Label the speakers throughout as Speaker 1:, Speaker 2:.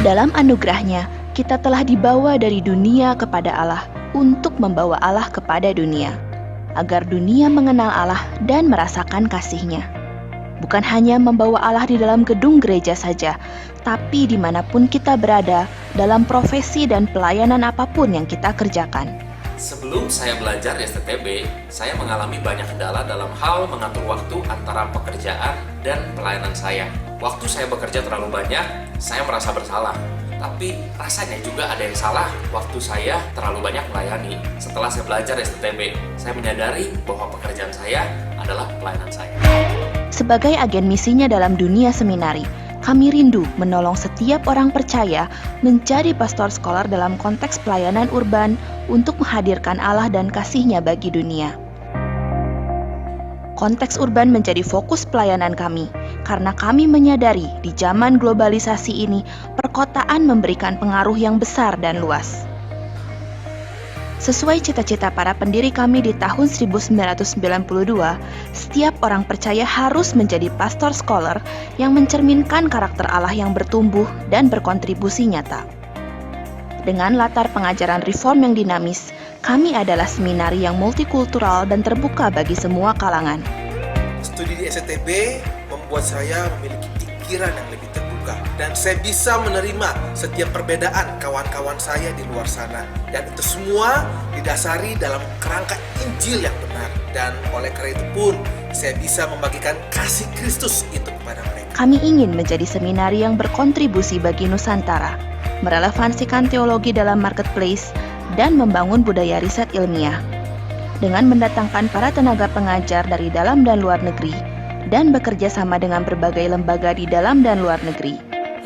Speaker 1: Dalam anugerahnya, kita telah dibawa dari dunia kepada Allah untuk membawa Allah kepada dunia, agar dunia mengenal Allah dan merasakan kasih-Nya. Bukan hanya membawa Allah di dalam gedung gereja saja, tapi dimanapun kita berada, dalam profesi dan pelayanan apapun yang kita kerjakan.
Speaker 2: Sebelum saya belajar STTB, saya mengalami banyak kendala dalam hal mengatur waktu antara pekerjaan dan pelayanan saya. Waktu saya bekerja terlalu banyak, saya merasa bersalah. Tapi rasanya juga ada yang salah waktu saya terlalu banyak melayani. Setelah saya belajar STTB, saya menyadari bahwa pekerjaan saya adalah pelayanan saya.
Speaker 1: Sebagai agen misinya dalam dunia seminari, kami rindu menolong setiap orang percaya menjadi pastor scholar dalam konteks pelayanan urban untuk menghadirkan Allah dan kasih-Nya bagi dunia. Konteks urban menjadi fokus pelayanan kami, karena kami menyadari di zaman globalisasi ini, perkotaan memberikan pengaruh yang besar dan luas. Sesuai cita-cita para pendiri kami di tahun 1992, setiap orang percaya harus menjadi pastor scholar yang mencerminkan karakter Allah yang bertumbuh dan berkontribusi nyata. Dengan latar pengajaran reform yang dinamis, kami adalah seminari yang multikultural dan terbuka bagi semua kalangan.
Speaker 3: Studi di STTB membuat saya memiliki pikiran yang lebih terbuka dan saya bisa menerima setiap perbedaan kawan-kawan saya di luar sana, dan itu semua didasari dalam kerangka Injil yang benar, dan oleh karena itu pun saya bisa membagikan kasih Kristus itu kepada mereka.
Speaker 1: Kami ingin menjadi seminari yang berkontribusi bagi Nusantara, merelevansikan teologi dalam marketplace, dan membangun budaya riset ilmiah. Dengan mendatangkan para tenaga pengajar dari dalam dan luar negeri, dan bekerja sama dengan berbagai lembaga di dalam dan luar negeri.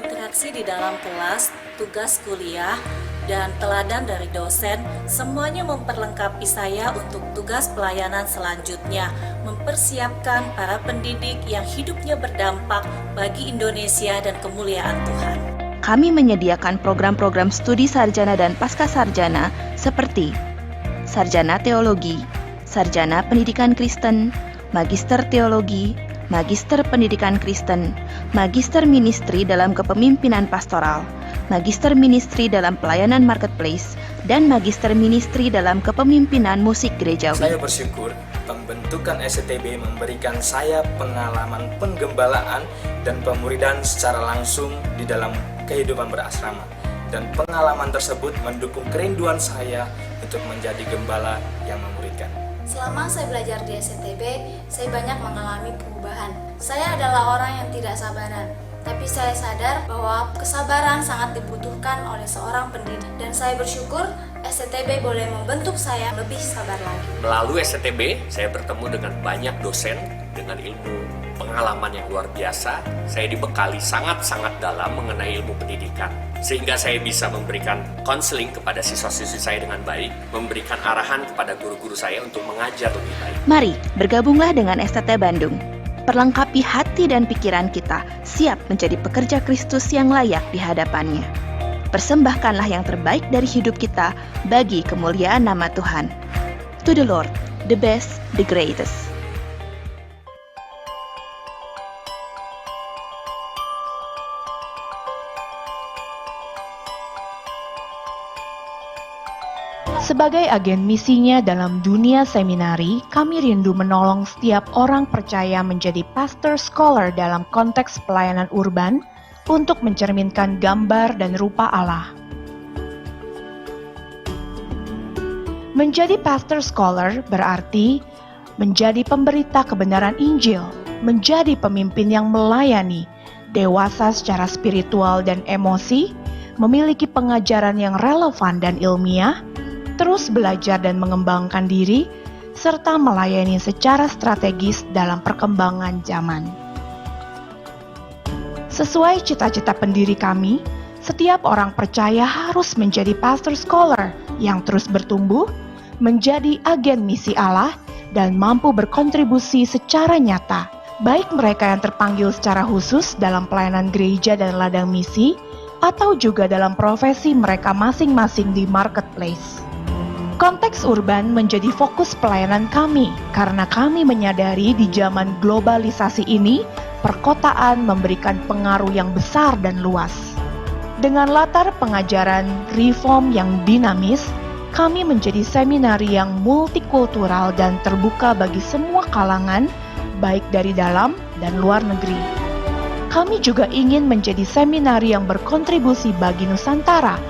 Speaker 4: Interaksi di dalam kelas, tugas kuliah, dan teladan dari dosen, semuanya memperlengkapi saya untuk tugas pelayanan selanjutnya, mempersiapkan para pendidik yang hidupnya berdampak bagi Indonesia dan kemuliaan Tuhan.
Speaker 1: Kami menyediakan program-program studi sarjana dan pasca sarjana seperti Sarjana Teologi, Sarjana Pendidikan Kristen, Magister Teologi, Magister Pendidikan Kristen, Magister Ministry dalam Kepemimpinan Pastoral, Magister Ministry dalam Pelayanan Marketplace, dan Magister Ministry dalam Kepemimpinan Musik Gerejawi.
Speaker 5: Saya bersyukur pembentukan STTB memberikan saya pengalaman penggembalaan dan pemuridan secara langsung di dalam kehidupan berasrama. Dan pengalaman tersebut mendukung kerinduan saya untuk menjadi gembala yang memuridkan.
Speaker 6: Selama saya belajar di STTB, saya banyak mengalami perubahan. Saya adalah orang yang tidak sabaran, tapi saya sadar bahwa kesabaran sangat dibutuhkan oleh seorang pendidik. Dan saya bersyukur STTB boleh membentuk saya lebih sabar lagi.
Speaker 2: Melalui STTB, saya bertemu dengan banyak dosen dengan ilmu pengalaman yang luar biasa. Saya dibekali sangat-sangat dalam mengenai ilmu pendidikan, sehingga saya bisa memberikan konseling kepada siswa-siswi saya dengan baik, memberikan arahan kepada guru-guru saya untuk mengajar lebih baik.
Speaker 1: Mari bergabunglah dengan STT Bandung. Perlengkapi hati dan pikiran kita, siap menjadi pekerja Kristus yang layak di hadapannya. Persembahkanlah yang terbaik dari hidup kita bagi kemuliaan nama Tuhan. To the Lord, the best, the greatest.
Speaker 7: Sebagai agen misinya dalam dunia seminari, kami rindu menolong setiap orang percaya menjadi pastor scholar dalam konteks pelayanan urban untuk mencerminkan gambar dan rupa Allah. Menjadi pastor scholar berarti menjadi pemberita kebenaran Injil, menjadi pemimpin yang melayani, dewasa secara spiritual dan emosi, memiliki pengajaran yang relevan dan ilmiah, terus belajar dan mengembangkan diri, serta melayani secara strategis dalam perkembangan zaman. Sesuai cita-cita pendiri kami, setiap orang percaya harus menjadi pastor scholar yang terus bertumbuh, menjadi agen misi Allah, dan mampu berkontribusi secara nyata, baik mereka yang terpanggil secara khusus dalam pelayanan gereja dan ladang misi, atau juga dalam profesi mereka masing-masing di marketplace. Konteks urban menjadi fokus pelayanan kami karena kami menyadari di zaman globalisasi ini, perkotaan memberikan pengaruh yang besar dan luas. Dengan latar pengajaran reform yang dinamis, kami menjadi seminari yang multikultural dan terbuka bagi semua kalangan, baik dari dalam dan luar negeri. Kami juga ingin menjadi seminari yang berkontribusi bagi Nusantara,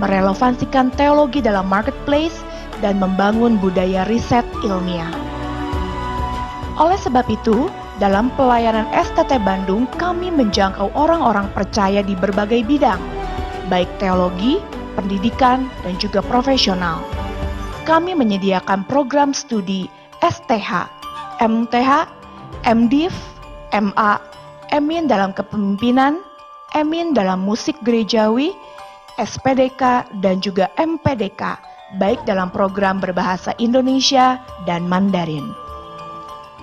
Speaker 7: merelevansikan teologi dalam marketplace, dan membangun budaya riset ilmiah. Oleh sebab itu, dalam pelayanan STT Bandung, kami menjangkau orang-orang percaya di berbagai bidang, baik teologi, pendidikan, dan juga profesional. Kami menyediakan program studi STH, MTH, MDiv, MA, Emin dalam kepemimpinan, Emin dalam musik gerejawi, SPDK, dan juga MPDK, baik dalam program berbahasa Indonesia dan Mandarin.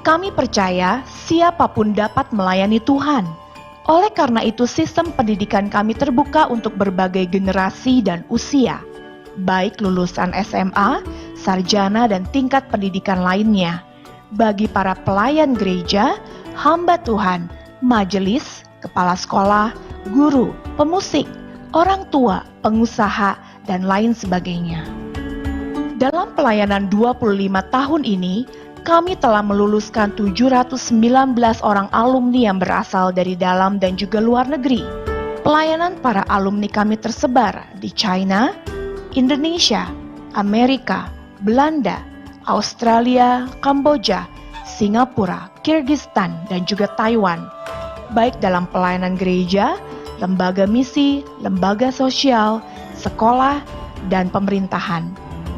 Speaker 7: Kami percaya siapapun dapat melayani Tuhan. Oleh karena itu, sistem pendidikan kami terbuka untuk berbagai generasi dan usia, baik lulusan SMA, sarjana, dan tingkat pendidikan lainnya. Bagi para pelayan gereja, hamba Tuhan, majelis, kepala sekolah, guru, pemusik, orang tua, pengusaha, dan lain sebagainya. Dalam pelayanan 25 tahun ini, kami telah meluluskan 719 orang alumni yang berasal dari dalam dan juga luar negeri. Pelayanan para alumni kami tersebar di China, Indonesia, Amerika, Belanda, Australia, Kamboja, Singapura, Kyrgyzstan, dan juga Taiwan, baik dalam pelayanan gereja, lembaga misi, lembaga sosial, sekolah, dan pemerintahan,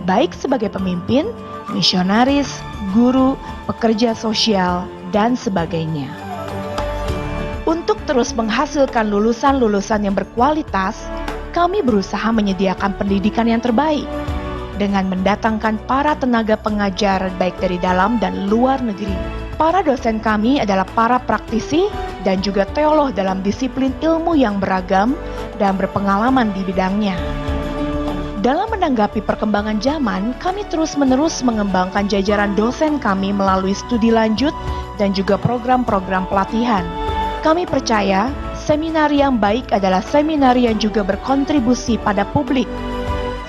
Speaker 7: baik sebagai pemimpin, misionaris, guru, pekerja sosial, dan sebagainya. Untuk terus menghasilkan lulusan-lulusan yang berkualitas, kami berusaha menyediakan pendidikan yang terbaik dengan mendatangkan para tenaga pengajar baik dari dalam dan luar negeri. Para dosen kami adalah para praktisi dan juga teolog dalam disiplin ilmu yang beragam dan berpengalaman di bidangnya. Dalam menanggapi perkembangan zaman, kami terus-menerus mengembangkan jajaran dosen kami melalui studi lanjut dan juga program-program pelatihan. Kami percaya, seminari yang baik adalah seminari yang juga berkontribusi pada publik.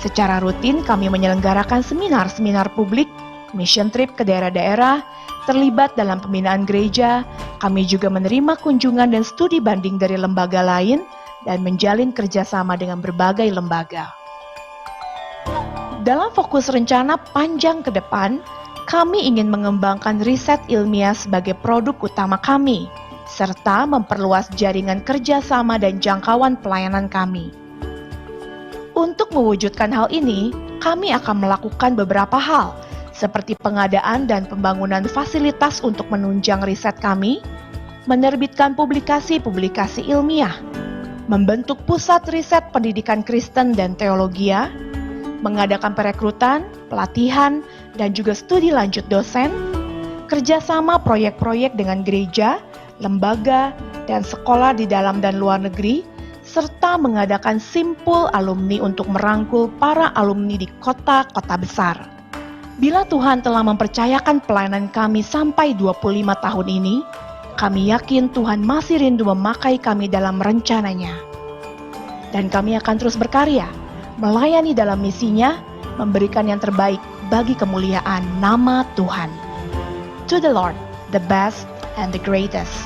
Speaker 7: Secara rutin, kami menyelenggarakan seminar-seminar publik, mission trip ke daerah-daerah, terlibat dalam pembinaan gereja. Kami juga menerima kunjungan dan studi banding dari lembaga lain dan menjalin kerjasama dengan berbagai lembaga. Dalam fokus rencana panjang ke depan, kami ingin mengembangkan riset ilmiah sebagai produk utama kami, serta memperluas jaringan kerjasama dan jangkauan pelayanan kami. Untuk mewujudkan hal ini, kami akan melakukan beberapa hal, seperti pengadaan dan pembangunan fasilitas untuk menunjang riset kami, menerbitkan publikasi-publikasi ilmiah, membentuk pusat riset pendidikan Kristen dan teologia, mengadakan perekrutan, pelatihan, dan juga studi lanjut dosen, kerjasama proyek-proyek dengan gereja, lembaga, dan sekolah di dalam dan luar negeri, serta mengadakan simpul alumni untuk merangkul para alumni di kota-kota besar. Bila Tuhan telah mempercayakan pelayanan kami sampai 25 tahun ini, kami yakin Tuhan masih rindu memakai kami dalam rencananya. Dan kami akan terus berkarya, melayani dalam misinya, memberikan yang terbaik bagi kemuliaan nama Tuhan. To the Lord, the best and the greatest.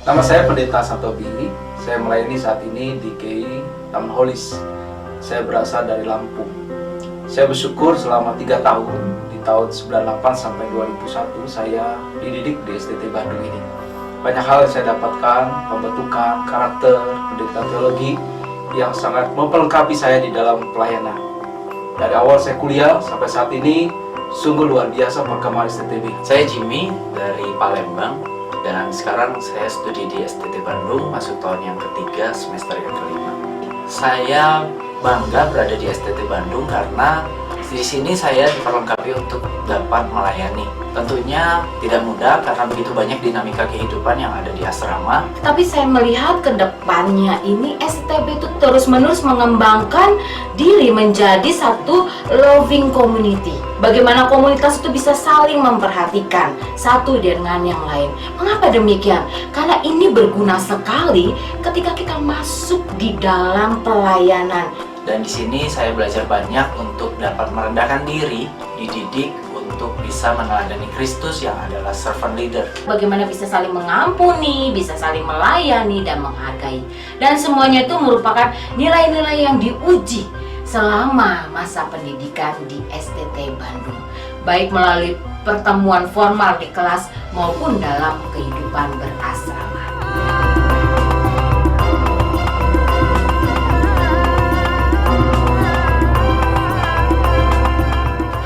Speaker 8: Nama saya Pendeta Santo Billy. Saya melayani saat ini di GI Taman Holis. Saya berasal dari Lampung. Saya bersyukur selama 3 tahun, di tahun 98 sampai 2001, saya dididik di STT Bandung ini. Banyak hal yang saya dapatkan, pembentukan karakter, pendidikan teologi yang sangat memperlengkapi saya di dalam pelayanan. Dari awal saya kuliah sampai saat ini, sungguh luar biasa perkembangan STTB.
Speaker 9: Saya Jimmy dari Palembang. Dan sekarang saya studi di STT Bandung, masuk tahun yang ketiga, semester yang kelima. Saya bangga berada di STT Bandung karena di sini saya diperlengkapi untuk dapat melayani. Tentunya tidak mudah karena begitu banyak dinamika kehidupan yang ada di asrama.
Speaker 10: Tapi saya melihat ke depannya ini STB itu terus-menerus mengembangkan diri menjadi satu loving community. Bagaimana komunitas itu bisa saling memperhatikan satu dengan yang lain. Mengapa demikian? Karena ini berguna sekali ketika kita masuk di dalam pelayanan.
Speaker 9: Dan di sini saya belajar banyak untuk dapat merendahkan diri, dididik untuk bisa meneladani Kristus yang adalah servant leader.
Speaker 10: Bagaimana bisa saling mengampuni, bisa saling melayani dan menghargai. Dan semuanya itu merupakan nilai-nilai yang diuji selama masa pendidikan di STT Bandung. Baik melalui pertemuan formal di kelas maupun dalam kehidupan berasrama.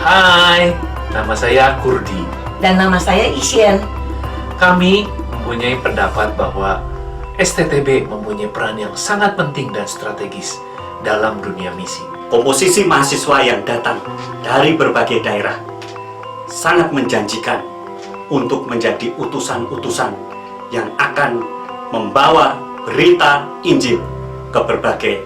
Speaker 11: Hai, nama saya Kurdi.
Speaker 10: Dan nama saya Isyen.
Speaker 11: Kami mempunyai pendapat bahwa STTB mempunyai peran yang sangat penting dan strategis dalam dunia misi.
Speaker 12: Komposisi mahasiswa yang datang dari berbagai daerah sangat menjanjikan untuk menjadi utusan-utusan yang akan membawa berita Injil ke berbagai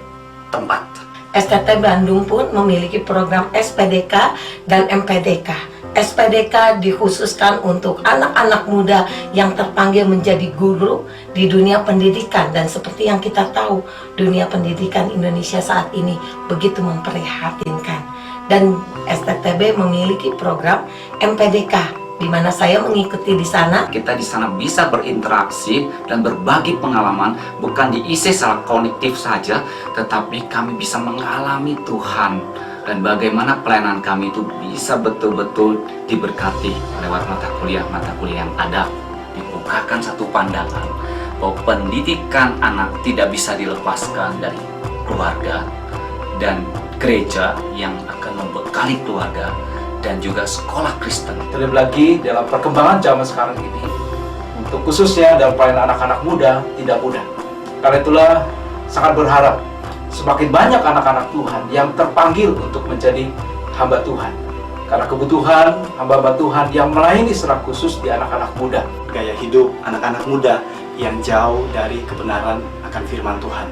Speaker 12: tempat.
Speaker 10: STT Bandung pun memiliki program SPDK dan MPDK. SPDK dikhususkan untuk anak-anak muda yang terpanggil menjadi guru di dunia pendidikan. Dan seperti yang kita tahu, dunia pendidikan Indonesia saat ini begitu memprihatinkan. Dan STTB memiliki program MPDK, di mana saya mengikuti di sana.
Speaker 9: Kita di sana bisa berinteraksi dan berbagi pengalaman, bukan diisi secara kognitif saja, tetapi kami bisa mengalami Tuhan dan bagaimana pelayanan kami itu bisa betul-betul diberkati lewat mata kuliah yang ada. Dibukakan satu pandangan bahwa pendidikan anak tidak bisa dilepaskan dari keluarga dan gereja yang akan membekali keluarga dan juga sekolah Kristen.
Speaker 8: Terlebih lagi dalam perkembangan zaman sekarang ini, untuk khususnya dalam pelayanan anak-anak muda tidak mudah. Karena itulah sangat berharap semakin banyak anak-anak Tuhan yang terpanggil untuk menjadi hamba Tuhan. Karena kebutuhan hamba-hamba Tuhan yang melayani secara khusus di anak-anak muda.
Speaker 12: Gaya hidup anak-anak muda yang jauh dari kebenaran akan firman Tuhan.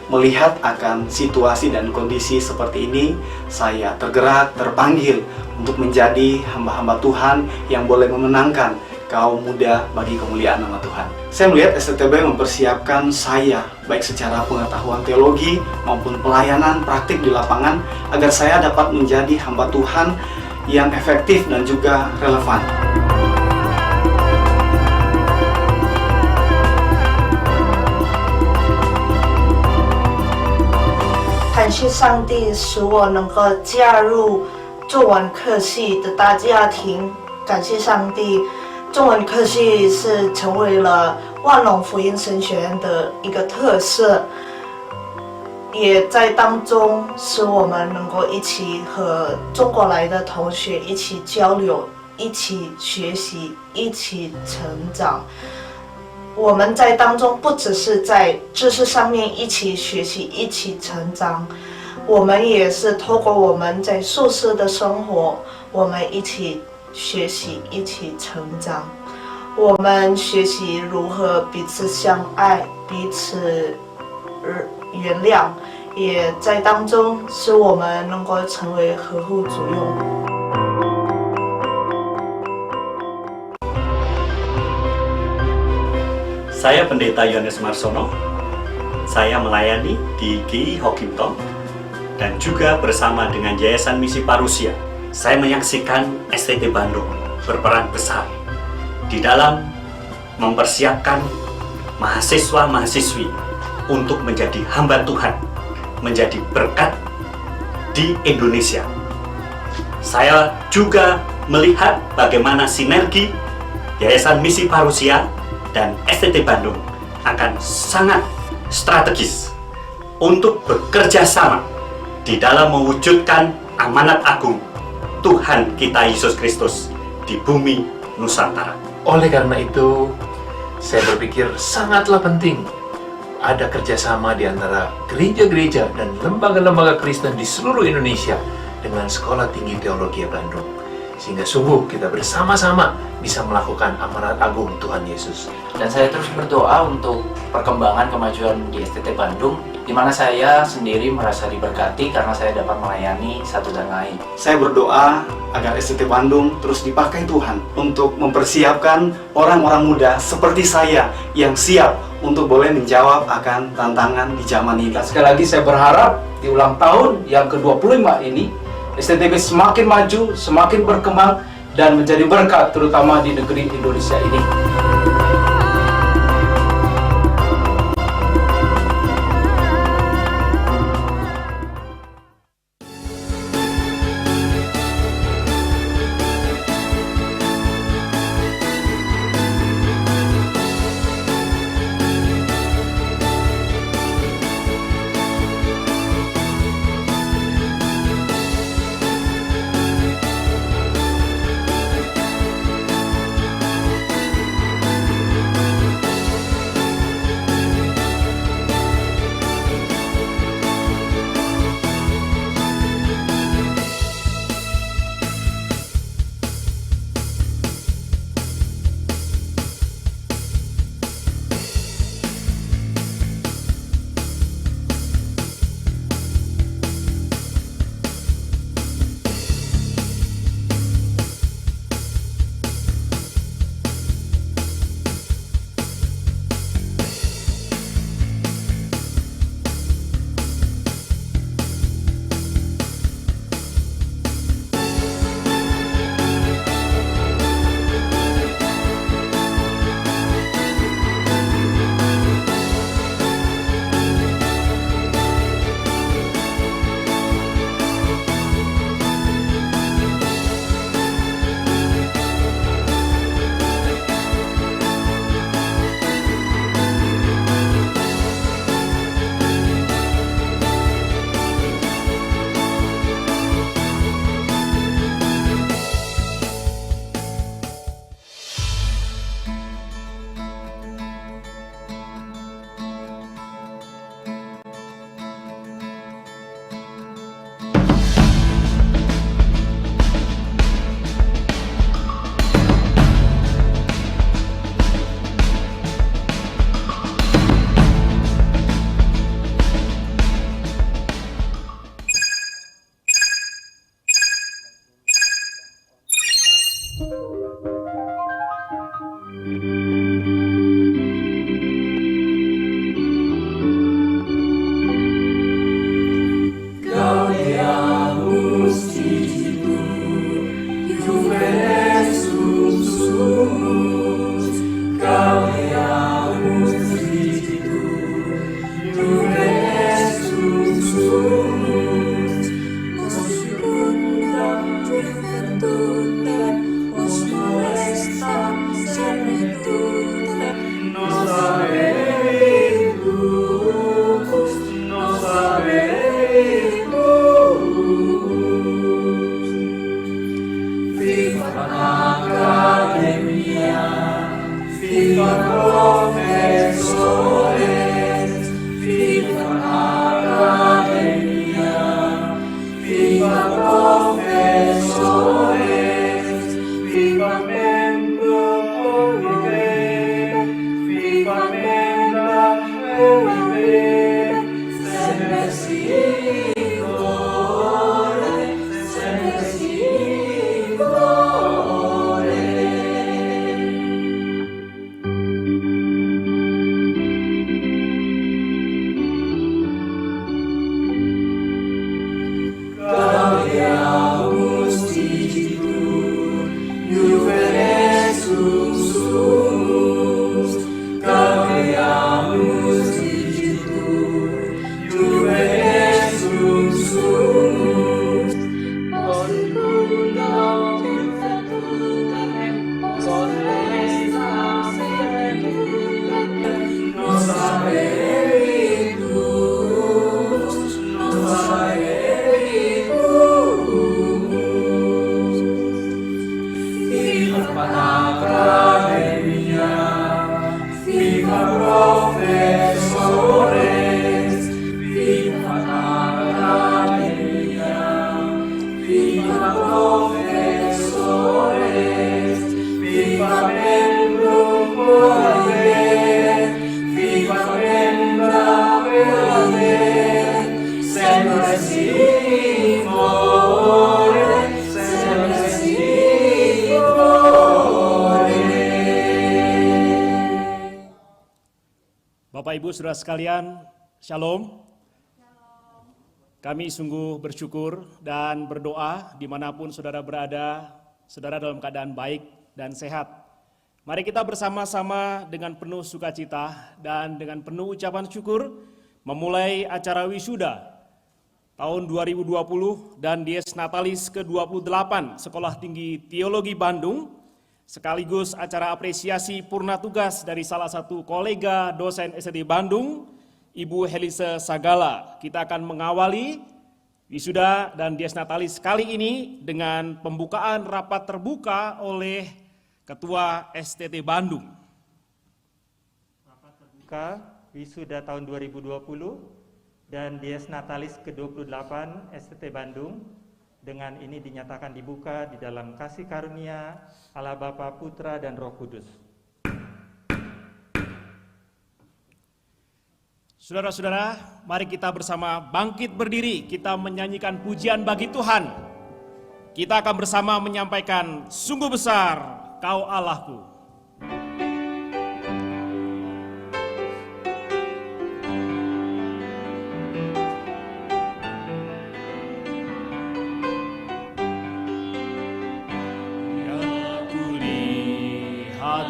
Speaker 12: Melihat akan situasi dan kondisi seperti ini, saya tergerak, terpanggil untuk menjadi hamba-hamba Tuhan yang boleh memenangkan kaum muda bagi kemuliaan nama Tuhan. Saya melihat STTB mempersiapkan saya, baik secara pengetahuan teologi maupun pelayanan praktik di lapangan, agar saya dapat menjadi hamba Tuhan yang efektif dan juga relevan.
Speaker 13: 感谢上帝使我能够加入中文科系的大家庭，感谢上帝，中文科系是成为了万隆福音神学院的一个特色，也在当中使我们能够一起和中国来的同学一起交流，一起学习，一起成长。我们在当中不只是在知识上面一起学习、一起成长，我们也是透过我们在宿舍的生活，我们一起学习、一起成长。我们学习如何彼此相爱、彼此原谅，也在当中使我们能够成为和互助用。
Speaker 12: Saya Pendeta Yohanes Marsono. Saya melayani di GI Hokimtong dan juga bersama dengan Yayasan Misi Parusia. Saya menyaksikan STT Bandung berperan besar di dalam mempersiapkan mahasiswa-mahasiswi untuk menjadi hamba Tuhan, menjadi berkat di Indonesia. Saya juga melihat bagaimana sinergi Yayasan Misi Parusia dan STT Bandung akan sangat strategis untuk bekerja sama di dalam mewujudkan amanat agung Tuhan kita Yesus Kristus di bumi Nusantara.
Speaker 11: Oleh karena itu, saya berpikir sangatlah penting ada kerjasama di antara gereja-gereja dan lembaga-lembaga Kristen di seluruh Indonesia dengan Sekolah Tinggi Teologi Bandung. sehingga sungguh kita bersama-sama bisa melakukan amanat agung Tuhan Yesus.
Speaker 9: Dan saya terus berdoa untuk perkembangan kemajuan di STT Bandung, di mana saya sendiri merasa diberkati karena saya dapat melayani satu dan lain.
Speaker 12: Saya berdoa agar STT Bandung terus dipakai Tuhan untuk mempersiapkan orang-orang muda seperti saya yang siap untuk boleh menjawab akan tantangan di zaman ini.
Speaker 8: Sekali lagi saya berharap di ulang tahun yang ke-25 ini STTB semakin maju, semakin berkembang, dan menjadi berkat terutama di negeri Indonesia ini.
Speaker 14: Bapak Ibu Saudara sekalian, Shalom. Kami sungguh bersyukur dan berdoa dimanapun saudara berada, saudara dalam keadaan baik dan sehat. Mari kita bersama-sama dengan penuh sukacita dan dengan penuh ucapan syukur memulai acara wisuda tahun 2020 dan Dies Natalis ke-28 Sekolah Tinggi Teologi Bandung, sekaligus acara apresiasi purna tugas dari salah satu kolega dosen STT Bandung, Ibu Helise Sagala. Kita akan mengawali wisuda dan Dies Natalis kali ini dengan pembukaan rapat terbuka oleh Ketua STT Bandung.
Speaker 15: Rapat terbuka wisuda tahun 2020 dan Dies Natalis ke-28 STT Bandung dengan ini dinyatakan dibuka di dalam kasih karunia Allah Bapa, Putra, dan Roh Kudus.
Speaker 14: Saudara-saudara, mari kita bersama bangkit berdiri, kita menyanyikan pujian bagi Tuhan. Kita akan bersama menyampaikan sungguh besar Kau Allahku.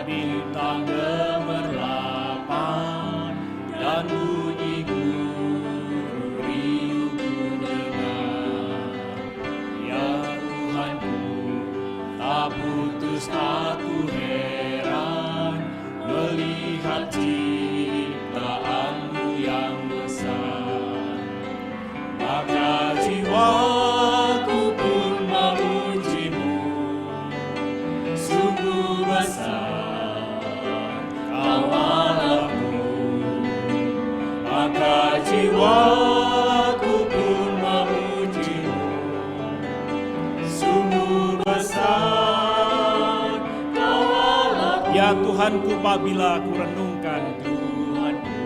Speaker 14: Bintang gemerlapan dan bunyi guru riuh ku dengar. Ya Tuhanku, tak putus aku heran melihat ciptaanmu yang besar. Maka jiwaku pun memujimu, sungguh besar maka jiwaku pun memujimu, sungguh besar Kau Allahku. Ya Tuhanku, apabila ku renungkan, Tuhanku,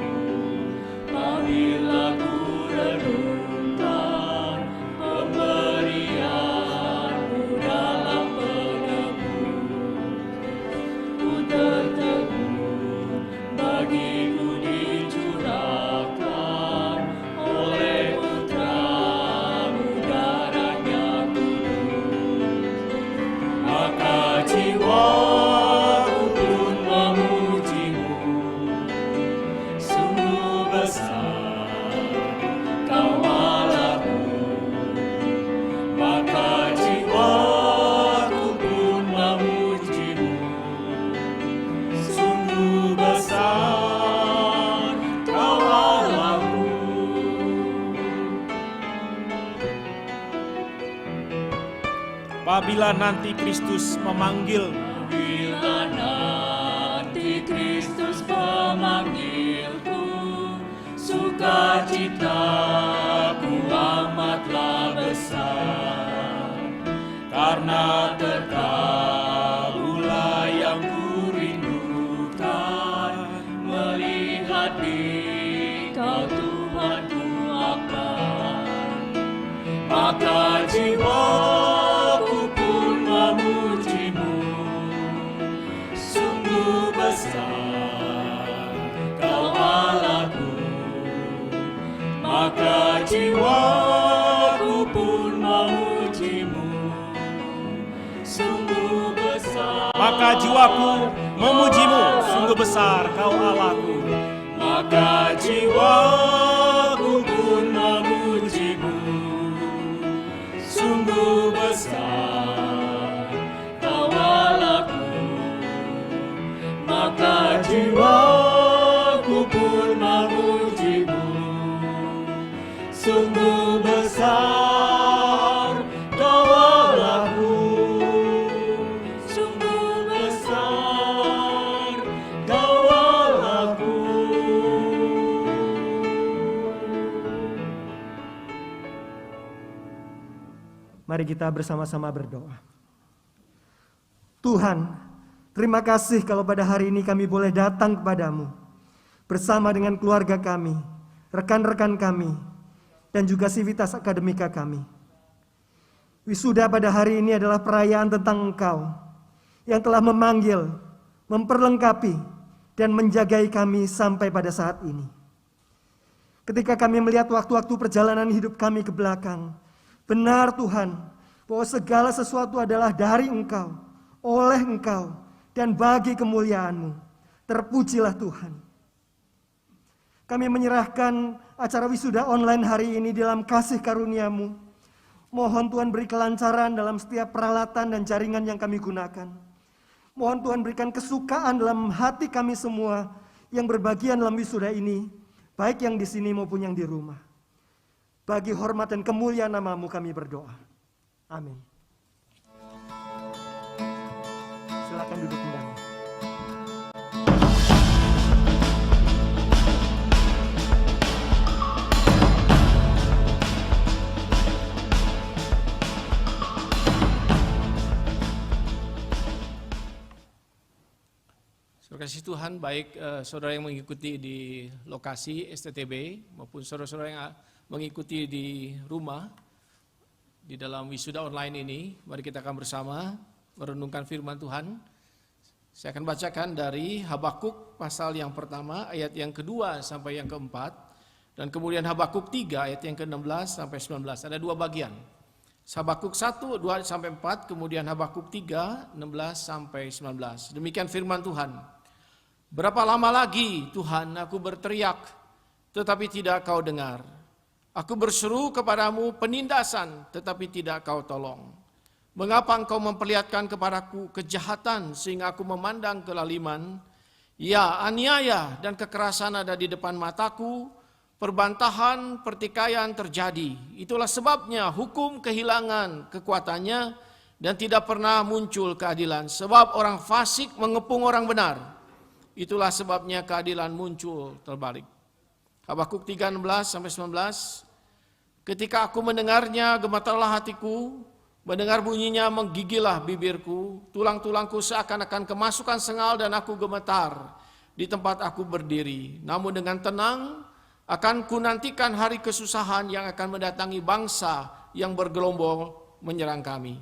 Speaker 14: apabila ku renungkan pemberian-Mu dalam penebus, ku tertegun bagiku dicurahkan oleh Putra-Mu darahnya kudus. Maka jiwaku pun memujimu, sungguh besar Kau Allahku. Maka jiwaku pun memujimu, sungguh besar Kau Allahku. Apabila nanti Kristus memanggil, apabila nanti Kristus memanggilku, sukacitaku amatlah besar, karena terkabullah yang ku rindukan, melihat Dikau Tuhanku akan. Maka jiwaku pun memujimu, sungguh besar Kau Allahku. Maka jiwaku pun memujimu, sungguh besar. Maka jiwaku memujimu, sungguh besar Kau Allahku. Maka jiwaku pun memujimu, sungguh besar Kau Allahku. Maka jiwaku pun memujimu, sungguh besar Kau Allahku. Sungguh besar Kau Allahku.
Speaker 16: Mari kita bersama-sama berdoa. Tuhan, terima kasih kalau pada hari ini kami boleh datang kepadamu bersama dengan keluarga kami, rekan-rekan kami dan juga sivitas akademika kami. Wisuda pada hari ini adalah perayaan tentang Engkau yang telah memanggil, memperlengkapi, dan menjagai kami sampai pada saat ini. Ketika kami melihat waktu-waktu perjalanan hidup kami ke belakang, benar Tuhan, bahwa segala sesuatu adalah dari Engkau, oleh Engkau, dan bagi kemuliaan-Mu. Terpujilah Tuhan. Kami menyerahkan acara wisuda online hari ini dalam kasih karunia-Mu. Mohon Tuhan beri kelancaran dalam setiap peralatan dan jaringan yang kami gunakan. Mohon Tuhan berikan kesukaan dalam hati kami semua yang berbagian dalam wisuda ini, baik yang di sini maupun yang di rumah. Bagi hormat dan kemuliaan nama-Mu kami berdoa. Amin. Silakan duduk kembali.
Speaker 17: Terima kasih Tuhan, baik saudara yang mengikuti di lokasi STTB maupun saudara-saudara yang mengikuti di rumah di dalam wisuda online ini. Mari kita akan bersama merenungkan firman Tuhan. Saya akan bacakan dari Habakuk pasal yang pertama ayat yang kedua sampai yang keempat, dan kemudian Habakuk 3 ayat yang ke-16 sampai 19. Ada dua bagian. Habakuk 1 2 sampai 4, kemudian Habakuk 3 16 sampai 19. Demikian firman Tuhan. Berapa lama lagi, Tuhan, aku berteriak, tetapi tidak Kau dengar. Aku berseru kepadamu penindasan, tetapi tidak Kau tolong. Mengapa Engkau memperlihatkan kepadaku kejahatan, sehingga aku memandang kelaliman? Ya, aniaya dan kekerasan ada di depan mataku, perbantahan, pertikaian terjadi. Itulah sebabnya hukum kehilangan kekuatannya, dan tidak pernah muncul keadilan. Sebab orang fasik mengepung orang benar. Itulah sebabnya keadilan muncul terbalik. Habakuk 3:16 sampai 19. Ketika aku mendengarnya, gemetarlah hatiku, mendengar bunyinya menggigilah bibirku, tulang-tulangku seakan-akan kemasukan sengal dan aku gemetar di tempat aku berdiri. Namun dengan tenang akan kunantikan hari kesusahan yang akan mendatangi bangsa yang bergelombol menyerang kami.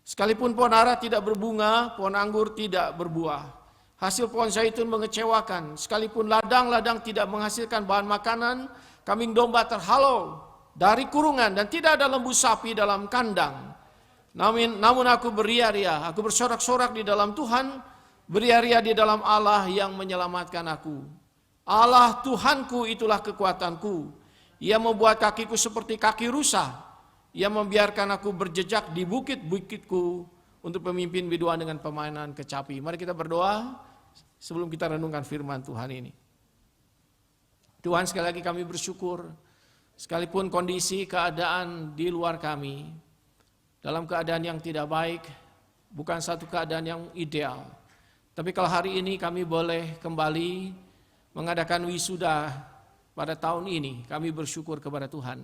Speaker 17: Sekalipun pohon ara tidak berbunga, pohon anggur tidak berbuah. Hasil pohon zaitun mengecewakan, sekalipun ladang-ladang tidak menghasilkan bahan makanan, kambing domba terhalau dari kurungan dan tidak ada lembu sapi dalam kandang. Namun aku beria-ria, aku bersorak-sorak di dalam Tuhan, beria-ria di dalam Allah yang menyelamatkan aku. Allah Tuhanku itulah kekuatanku. Ia membuat kakiku seperti kaki rusa. Ia membiarkan aku berjejak di bukit-bukitku untuk pemimpin biduan dengan permainan kecapi. Mari kita berdoa sebelum kita renungkan firman Tuhan ini. Tuhan, sekali lagi kami bersyukur, sekalipun kondisi keadaan di luar kami, dalam keadaan yang tidak baik, bukan satu keadaan yang ideal. Tapi kalau hari ini kami boleh kembali mengadakan wisuda pada tahun ini, kami bersyukur kepada Tuhan.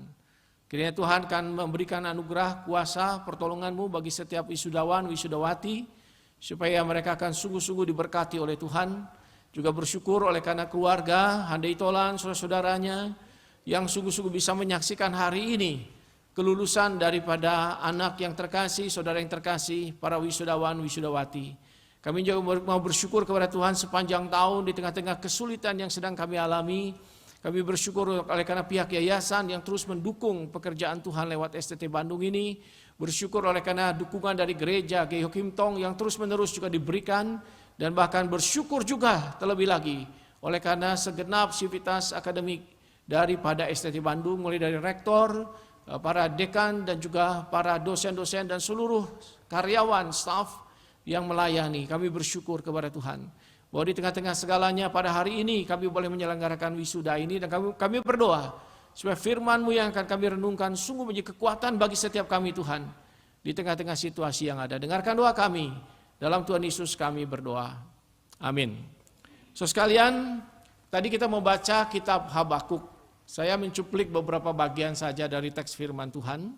Speaker 17: Kiranya Tuhan akan memberikan anugerah, kuasa, pertolongan-Mu bagi setiap wisudawan, wisudawati, supaya mereka akan sungguh-sungguh diberkati oleh Tuhan. Juga bersyukur oleh karena keluarga, handai tolan, saudara-saudaranya, yang sungguh-sungguh bisa menyaksikan hari ini kelulusan daripada anak yang terkasih, saudara yang terkasih, para wisudawan, wisudawati. Kami juga mau bersyukur kepada Tuhan sepanjang tahun di tengah-tengah kesulitan yang sedang kami alami. Kami bersyukur oleh karena pihak yayasan yang terus mendukung pekerjaan Tuhan lewat STT Bandung ini. Bersyukur oleh karena dukungan dari gereja Geyo Kim Tong yang terus-menerus juga diberikan. Dan bahkan bersyukur juga terlebih lagi oleh karena segenap sivitas akademik daripada STT Bandung, mulai dari rektor, para dekan, dan juga para dosen-dosen dan seluruh karyawan, staf yang melayani. Kami bersyukur kepada Tuhan bahwa di tengah-tengah segalanya pada hari ini kami boleh menyelenggarakan wisuda ini, dan kami berdoa supaya firman-Mu yang akan kami renungkan sungguh menjadi kekuatan bagi setiap kami Tuhan di tengah-tengah situasi yang ada. Dengarkan doa kami, dalam Tuhan Yesus kami berdoa. Amin. So sekalian, tadi kita membaca kitab Habakuk. Saya mencuplik beberapa bagian saja dari teks firman Tuhan.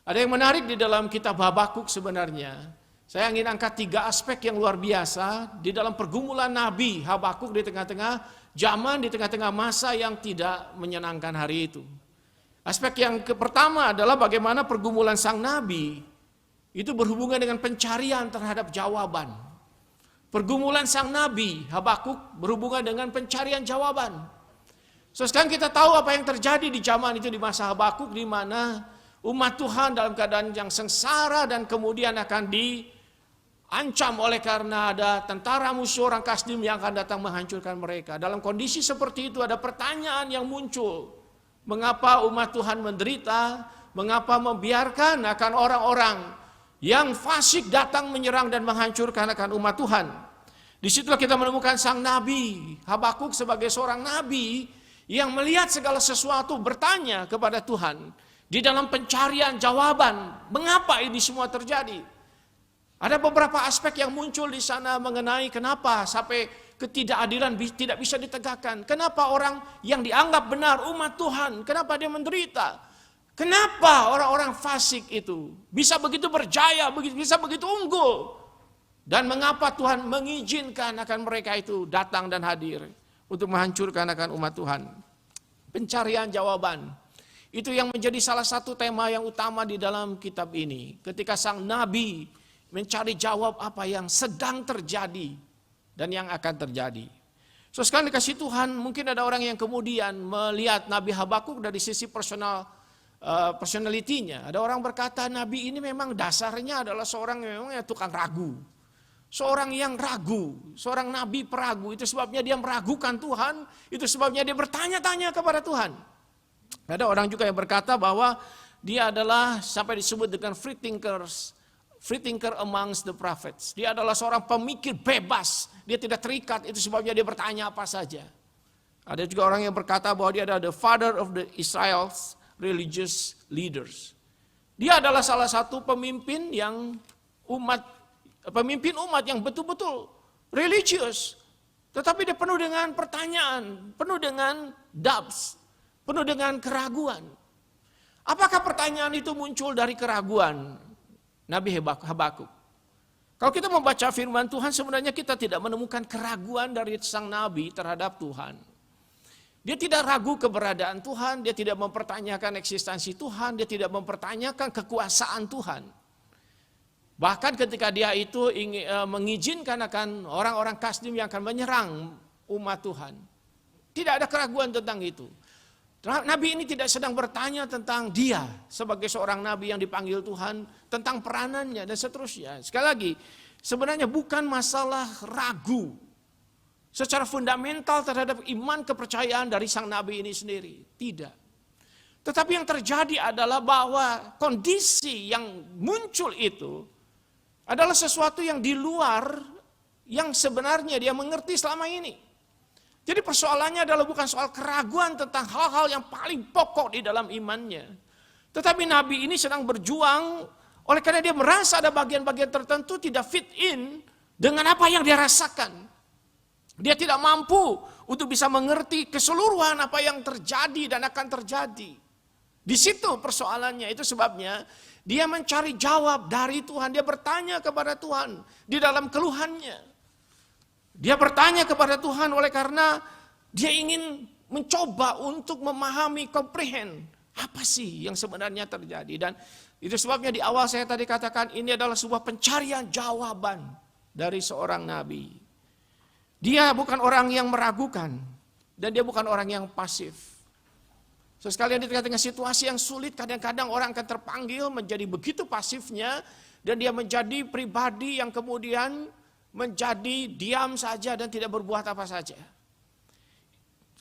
Speaker 17: Ada yang menarik di dalam kitab Habakuk sebenarnya. Saya ingin angkat 3 aspek yang luar biasa di dalam pergumulan Nabi Habakuk di tengah-tengah zaman, di tengah-tengah masa yang tidak menyenangkan hari itu. Aspek yang pertama adalah bagaimana pergumulan sang nabi itu berhubungan dengan pencarian terhadap jawaban. Pergumulan sang nabi Habakuk berhubungan dengan pencarian jawaban. So, sekarang kita tahu apa yang terjadi di zaman itu, di masa Habakuk, di mana umat Tuhan dalam keadaan yang sengsara dan kemudian akan diancam oleh karena ada tentara musuh orang Kasdim yang akan datang menghancurkan mereka. Dalam kondisi seperti itu ada pertanyaan yang muncul. Mengapa umat Tuhan menderita? Mengapa membiarkan akan orang-orang yang fasik datang menyerang dan menghancurkan akan umat Tuhan? Disitulah kita menemukan sang nabi Habakuk sebagai seorang nabi yang melihat segala sesuatu, bertanya kepada Tuhan di dalam pencarian jawaban. Mengapa ini semua terjadi? Ada beberapa aspek yang muncul di sana mengenai kenapa sampai ketidakadilan tidak bisa ditegakkan. Kenapa orang yang dianggap benar umat Tuhan, kenapa dia menderita? Kenapa orang-orang fasik itu bisa begitu berjaya, bisa begitu unggul? Dan mengapa Tuhan mengizinkan akan mereka itu datang dan hadir untuk menghancurkan akan umat Tuhan? Pencarian jawaban. Itu yang menjadi salah satu tema yang utama di dalam kitab ini. Ketika sang nabi mencari jawab apa yang sedang terjadi dan yang akan terjadi. So, sekarang dikasih Tuhan, mungkin ada orang yang kemudian melihat Nabi Habakuk dari sisi personalitinya. Ada orang berkata nabi ini memang dasarnya adalah seorang yang memang tukang ragu. Seorang yang ragu, seorang nabi peragu. Itu sebabnya dia meragukan Tuhan, itu sebabnya dia bertanya-tanya kepada Tuhan. Ada orang juga yang berkata bahwa dia adalah sampai disebut dengan free thinker amongst the prophets. Dia adalah seorang pemikir bebas, dia tidak terikat, itu sebabnya dia bertanya apa saja. Ada juga orang yang berkata bahwa dia adalah the father of the Israel's religious leaders. Dia adalah salah satu pemimpin umat yang betul-betul religius, tetapi dia penuh dengan pertanyaan, penuh dengan doubts, penuh dengan keraguan. Apakah pertanyaan itu muncul dari keraguan Nabi Habakuk? Kalau kita membaca firman Tuhan, sebenarnya kita tidak menemukan keraguan dari sang nabi terhadap Tuhan. Dia tidak ragu keberadaan Tuhan, dia tidak mempertanyakan eksistensi Tuhan, dia tidak mempertanyakan kekuasaan Tuhan. Bahkan ketika dia itu mengizinkan akan orang-orang Kasdim yang akan menyerang umat Tuhan, tidak ada keraguan tentang itu. Nabi ini tidak sedang bertanya tentang dia sebagai seorang nabi yang dipanggil Tuhan, tentang peranannya dan seterusnya. Sekali lagi, sebenarnya bukan masalah ragu secara fundamental terhadap iman kepercayaan dari sang nabi ini sendiri. Tidak. Tetapi yang terjadi adalah bahwa kondisi yang muncul itu adalah sesuatu yang di luar yang sebenarnya dia mengerti selama ini. Jadi persoalannya adalah bukan soal keraguan tentang hal-hal yang paling pokok di dalam imannya. Tetapi nabi ini sedang berjuang oleh karena dia merasa ada bagian-bagian tertentu tidak fit in dengan apa yang dia rasakan. Dia tidak mampu untuk bisa mengerti keseluruhan apa yang terjadi dan akan terjadi. Di situ persoalannya, itu sebabnya dia mencari jawab dari Tuhan. Dia bertanya kepada Tuhan di dalam keluhannya. Dia bertanya kepada Tuhan oleh karena dia ingin mencoba untuk memahami, comprehend apa sih yang sebenarnya terjadi. Dan itu sebabnya di awal saya tadi katakan ini adalah sebuah pencarian jawaban dari seorang nabi. Dia bukan orang yang meragukan dan dia bukan orang yang pasif. So, sekalian di tengah-tengah situasi yang sulit, kadang-kadang orang akan terpanggil menjadi begitu pasifnya dan dia menjadi pribadi yang kemudian menjadi diam saja dan tidak berbuat apa saja.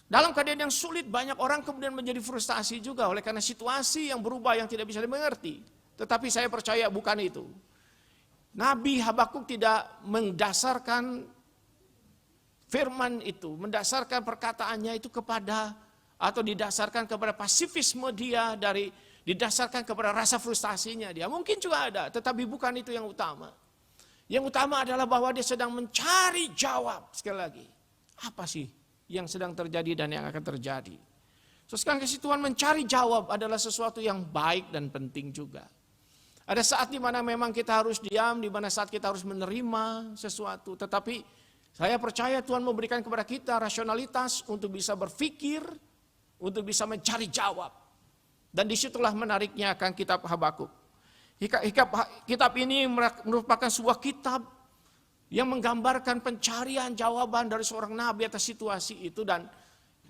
Speaker 17: Dalam keadaan yang sulit, banyak orang kemudian menjadi frustasi juga oleh karena situasi yang berubah yang tidak bisa dimengerti. Tetapi saya percaya bukan itu. Nabi Habakuk tidak mendasarkan firman itu, mendasarkan perkataannya itu kepada atau didasarkan kepada pasifisme dia, didasarkan kepada rasa frustasinya dia. Mungkin juga ada, tetapi bukan itu yang utama. Yang utama adalah bahwa dia sedang mencari jawab. Sekali lagi, apa sih yang sedang terjadi dan yang akan terjadi? So, sekarang kasih Tuhan mencari jawab adalah sesuatu yang baik dan penting juga. Ada saat di mana memang kita harus diam, di mana saat kita harus menerima sesuatu. Tetapi saya percaya Tuhan memberikan kepada kita rasionalitas untuk bisa berpikir, untuk bisa mencari jawab. Dan disitulah menariknya akan kitab Habakuk. Kitab ini merupakan sebuah kitab yang menggambarkan pencarian jawaban dari seorang nabi atas situasi itu. Dan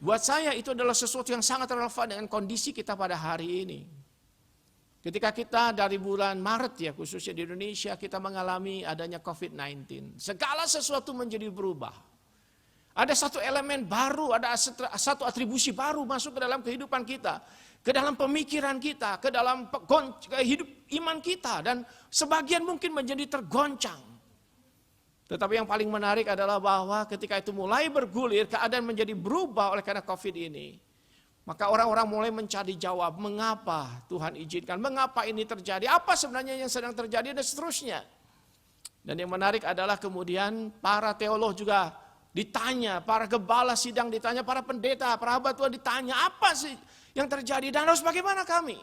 Speaker 17: buat saya itu adalah sesuatu yang sangat relevan dengan kondisi kita pada hari ini. Ketika kita dari bulan Maret ya, khususnya di Indonesia, kita mengalami adanya COVID-19. Segala sesuatu menjadi berubah. Ada satu elemen baru, ada satu atribusi baru masuk ke dalam kehidupan kita. Ke dalam pemikiran kita, ke dalam hidup iman kita. Dan sebagian mungkin menjadi tergoncang. Tetapi yang paling menarik adalah bahwa ketika itu mulai bergulir, keadaan menjadi berubah oleh karena COVID ini. Maka orang-orang mulai mencari jawab, mengapa Tuhan izinkan, mengapa ini terjadi, apa sebenarnya yang sedang terjadi, dan seterusnya. Dan yang menarik adalah kemudian para teolog juga ditanya, para gembala sidang ditanya, para pendeta, para hamba Tuhan ditanya, apa sih yang terjadi dan harus bagaimana kami?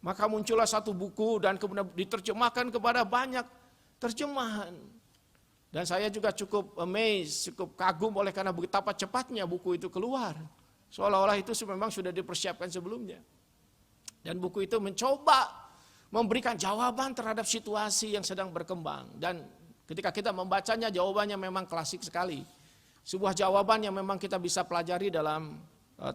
Speaker 17: Maka muncullah satu buku dan kemudian diterjemahkan kepada banyak terjemahan. Dan saya juga cukup amazed, cukup kagum oleh karena betapa cepatnya buku itu keluar. Seolah-olah itu memang sudah dipersiapkan sebelumnya. Dan buku itu mencoba memberikan jawaban terhadap situasi yang sedang berkembang. Dan ketika kita membacanya, jawabannya memang klasik sekali. Sebuah jawaban yang memang kita bisa pelajari dalam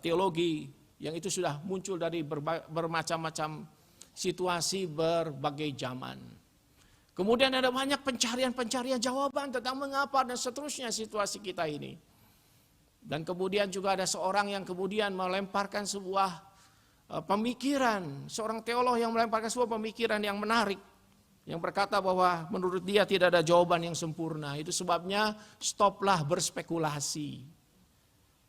Speaker 17: teologi, yang itu sudah muncul dari bermacam-macam situasi berbagai zaman. Kemudian ada banyak pencarian jawaban tentang mengapa dan seterusnya situasi kita ini. Dan kemudian juga ada seorang yang kemudian melemparkan sebuah pemikiran, seorang teolog yang melemparkan sebuah pemikiran yang menarik, yang berkata bahwa menurut dia tidak ada jawaban yang sempurna. Itu sebabnya stoplah berspekulasi.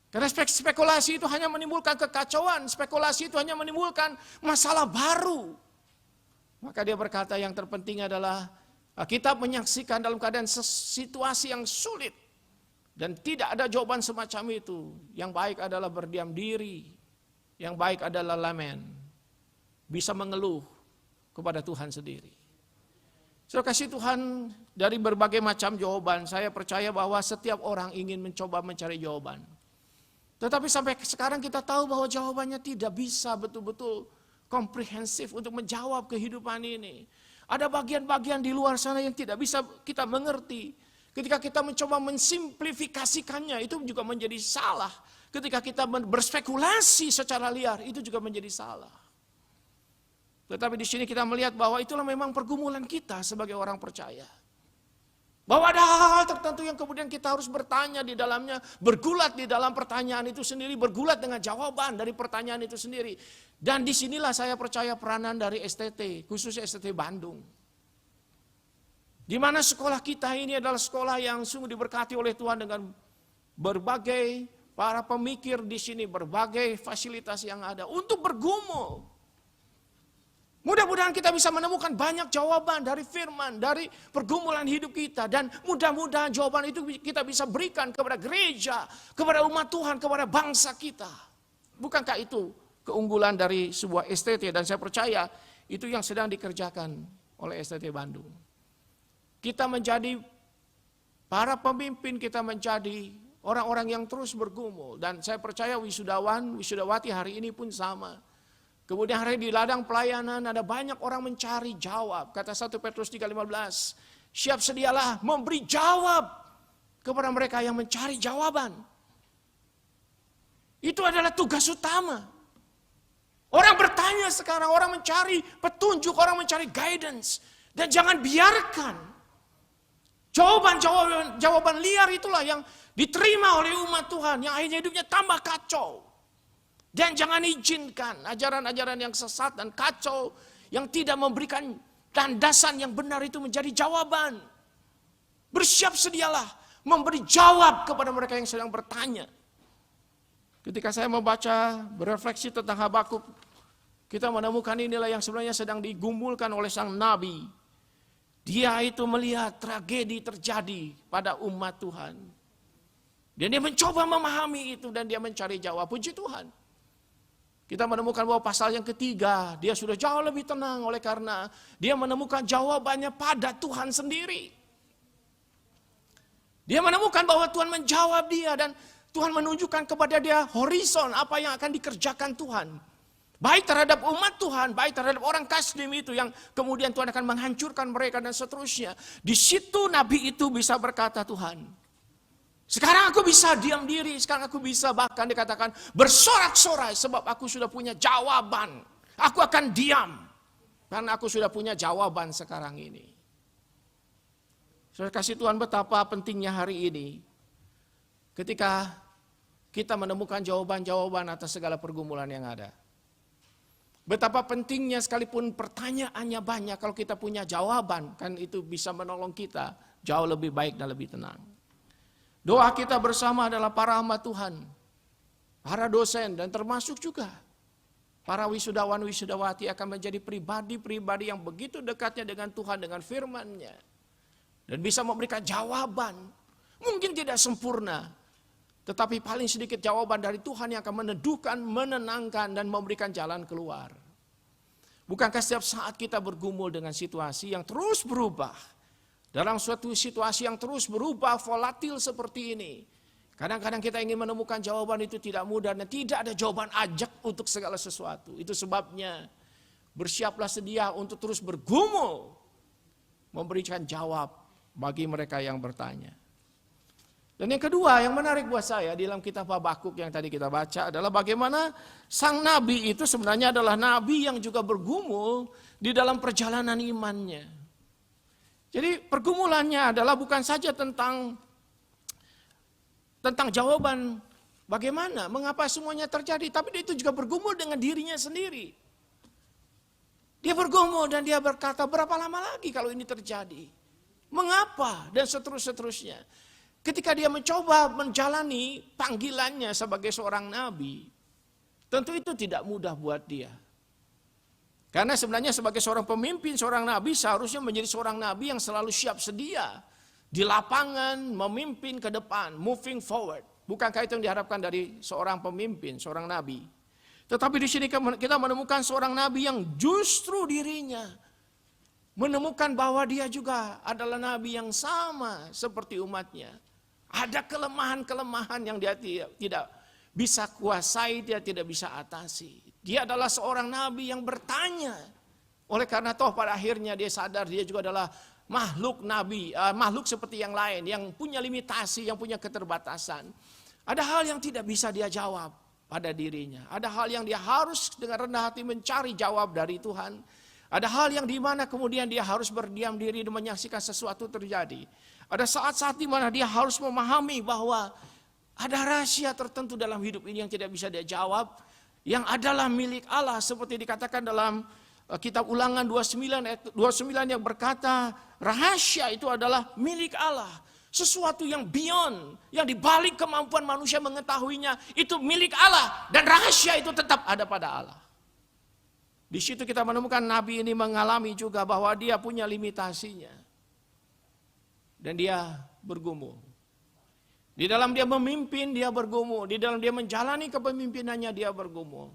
Speaker 17: Karena spekulasi itu hanya menimbulkan kekacauan, spekulasi itu hanya menimbulkan masalah baru. Maka dia berkata yang terpenting adalah kita menyaksikan dalam keadaan situasi yang sulit. Dan tidak ada jawaban semacam itu. Yang baik adalah berdiam diri. Yang baik adalah lamen. Bisa mengeluh kepada Tuhan sendiri. Saudara kasih Tuhan, dari berbagai macam jawaban, saya percaya bahwa setiap orang ingin mencoba mencari jawaban. Tetapi sampai sekarang kita tahu bahwa jawabannya tidak bisa betul-betul komprehensif untuk menjawab kehidupan ini. Ada bagian-bagian di luar sana yang tidak bisa kita mengerti. Ketika kita mencoba mensimplifikasikannya, itu juga menjadi salah. Ketika kita berspekulasi secara liar, itu juga menjadi salah. Tetapi di sini kita melihat bahwa itulah memang pergumulan kita sebagai orang percaya. Bahwa ada hal-hal tertentu yang kemudian kita harus bertanya di dalamnya, bergulat di dalam pertanyaan itu sendiri, bergulat dengan jawaban dari pertanyaan itu sendiri. Dan disinilah saya percaya peranan dari STT, khususnya STT Bandung. Di mana sekolah kita ini adalah sekolah yang sungguh diberkati oleh Tuhan dengan berbagai para pemikir di sini, berbagai fasilitas yang ada untuk bergumul. Mudah-mudahan kita bisa menemukan banyak jawaban dari firman, dari pergumulan hidup kita. Dan mudah-mudahan jawaban itu kita bisa berikan kepada gereja, kepada umat Tuhan, kepada bangsa kita. Bukankah itu keunggulan dari sebuah STT? Dan saya percaya itu yang sedang dikerjakan oleh STT Bandung. Kita menjadi para pemimpin, kita menjadi orang-orang yang terus bergumul. Dan saya percaya wisudawan, wisudawati hari ini pun sama. Kemudian hari di ladang pelayanan ada banyak orang mencari jawab. Kata 1 Petrus 3:15, siap sedialah memberi jawab kepada mereka yang mencari jawaban. Itu adalah tugas utama. Orang bertanya sekarang, orang mencari petunjuk, orang mencari guidance. Dan jangan biarkan jawaban liar itulah yang diterima oleh umat Tuhan, yang akhirnya hidupnya tambah kacau. Dan jangan izinkan ajaran-ajaran yang sesat dan kacau, yang tidak memberikan landasan yang benar itu menjadi jawaban. Bersiap sedialah memberi jawab kepada mereka yang sedang bertanya. Ketika saya membaca, berefleksi tentang Habakuk, kita menemukan inilah yang sebenarnya sedang digumulkan oleh sang nabi. Dia itu melihat tragedi terjadi pada umat Tuhan. Dan dia mencoba memahami itu dan dia mencari jawab. Puji Tuhan. Kita menemukan bahwa pasal yang ketiga, dia sudah jauh lebih tenang oleh karena dia menemukan jawabannya pada Tuhan sendiri. Dia menemukan bahwa Tuhan menjawab dia dan Tuhan menunjukkan kepada dia horizon apa yang akan dikerjakan Tuhan. Baik terhadap umat Tuhan, baik terhadap orang Kasdim itu yang kemudian Tuhan akan menghancurkan mereka dan seterusnya. Di situ nabi itu bisa berkata, Tuhan, sekarang aku bisa diam diri, sekarang aku bisa bahkan dikatakan bersorak-sorai sebab aku sudah punya jawaban. Aku akan diam karena aku sudah punya jawaban sekarang ini. Saudara kasih Tuhan, betapa pentingnya hari ini ketika kita menemukan jawaban-jawaban atas segala pergumulan yang ada. Betapa pentingnya sekalipun pertanyaannya banyak, kalau kita punya jawaban, kan itu bisa menolong kita jauh lebih baik dan lebih tenang. Doa kita bersama adalah para hamba Tuhan, para dosen, dan termasuk juga para wisudawan wisudawati akan menjadi pribadi-pribadi yang begitu dekatnya dengan Tuhan, dengan firman-Nya. Dan bisa memberikan jawaban, mungkin tidak sempurna, tetapi paling sedikit jawaban dari Tuhan yang akan meneduhkan, menenangkan, dan memberikan jalan keluar. Bukankah setiap saat kita bergumul dengan situasi yang terus berubah, dalam suatu situasi yang terus berubah, volatil seperti ini, kadang-kadang kita ingin menemukan jawaban itu tidak mudah, dan tidak ada jawaban ajak untuk segala sesuatu. Itu sebabnya bersiaplah sedia untuk terus bergumul, memberikan jawab bagi mereka yang bertanya. Dan yang kedua yang menarik buat saya dalam kitab Habakuk yang tadi kita baca adalah bagaimana sang nabi itu sebenarnya adalah nabi yang juga bergumul di dalam perjalanan imannya. Jadi pergumulannya adalah bukan saja tentang jawaban bagaimana, mengapa semuanya terjadi, tapi dia itu juga bergumul dengan dirinya sendiri. Dia bergumul dan dia berkata, berapa lama lagi kalau ini terjadi? Mengapa? Dan seterusnya. Ketika dia mencoba menjalani panggilannya sebagai seorang nabi, tentu itu tidak mudah buat dia. Karena sebenarnya sebagai seorang pemimpin, seorang nabi seharusnya menjadi seorang nabi yang selalu siap sedia di lapangan, memimpin ke depan, moving forward. Bukankah itu yang diharapkan dari seorang pemimpin, seorang nabi? Tetapi di sini kita menemukan seorang nabi yang justru dirinya menemukan bahwa dia juga adalah nabi yang sama seperti umatnya. Ada kelemahan-kelemahan yang dia tidak bisa kuasai, dia tidak bisa atasi. Dia adalah seorang nabi yang bertanya. Oleh karena toh pada akhirnya dia sadar dia juga adalah makhluk nabi, makhluk seperti yang lain, yang punya limitasi, yang punya keterbatasan. Ada hal yang tidak bisa dia jawab pada dirinya. Ada hal yang dia harus dengan rendah hati mencari jawab dari Tuhan. Ada hal yang dimana kemudian dia harus berdiam diri dan menyaksikan sesuatu terjadi. Ada saat-saat dimana dia harus memahami bahwa ada rahasia tertentu dalam hidup ini yang tidak bisa dia jawab, yang adalah milik Allah, seperti dikatakan dalam kitab Ulangan 29 yang berkata, rahasia itu adalah milik Allah. Sesuatu yang beyond, yang dibalik kemampuan manusia mengetahuinya, itu milik Allah. Dan rahasia itu tetap ada pada Allah. Di situ kita menemukan nabi ini mengalami juga bahwa dia punya limitasinya. Dan dia bergumul. Di dalam dia memimpin, dia bergumul. Di dalam dia menjalani kepemimpinannya, dia bergumul.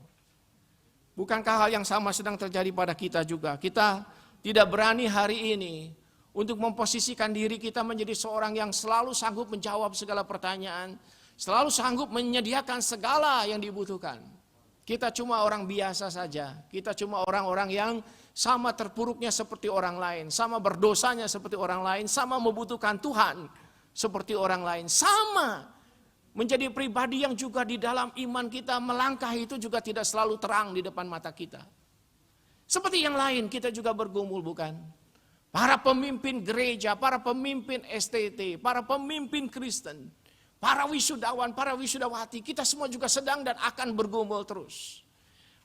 Speaker 17: Bukankah hal yang sama sedang terjadi pada kita juga? Kita tidak berani hari ini untuk memposisikan diri kita menjadi seorang yang selalu sanggup menjawab segala pertanyaan, selalu sanggup menyediakan segala yang dibutuhkan. Kita cuma orang biasa saja, kita cuma orang-orang yang sama terpuruknya seperti orang lain, sama berdosanya seperti orang lain, sama membutuhkan Tuhan seperti orang lain, sama menjadi pribadi yang juga di dalam iman kita melangkah itu juga tidak selalu terang di depan mata kita. Seperti yang lain kita juga bergumul, bukan? Para pemimpin gereja, para pemimpin STT, para pemimpin Kristen, para wisudawan, para wisudawati, kita semua juga sedang dan akan bergumul terus.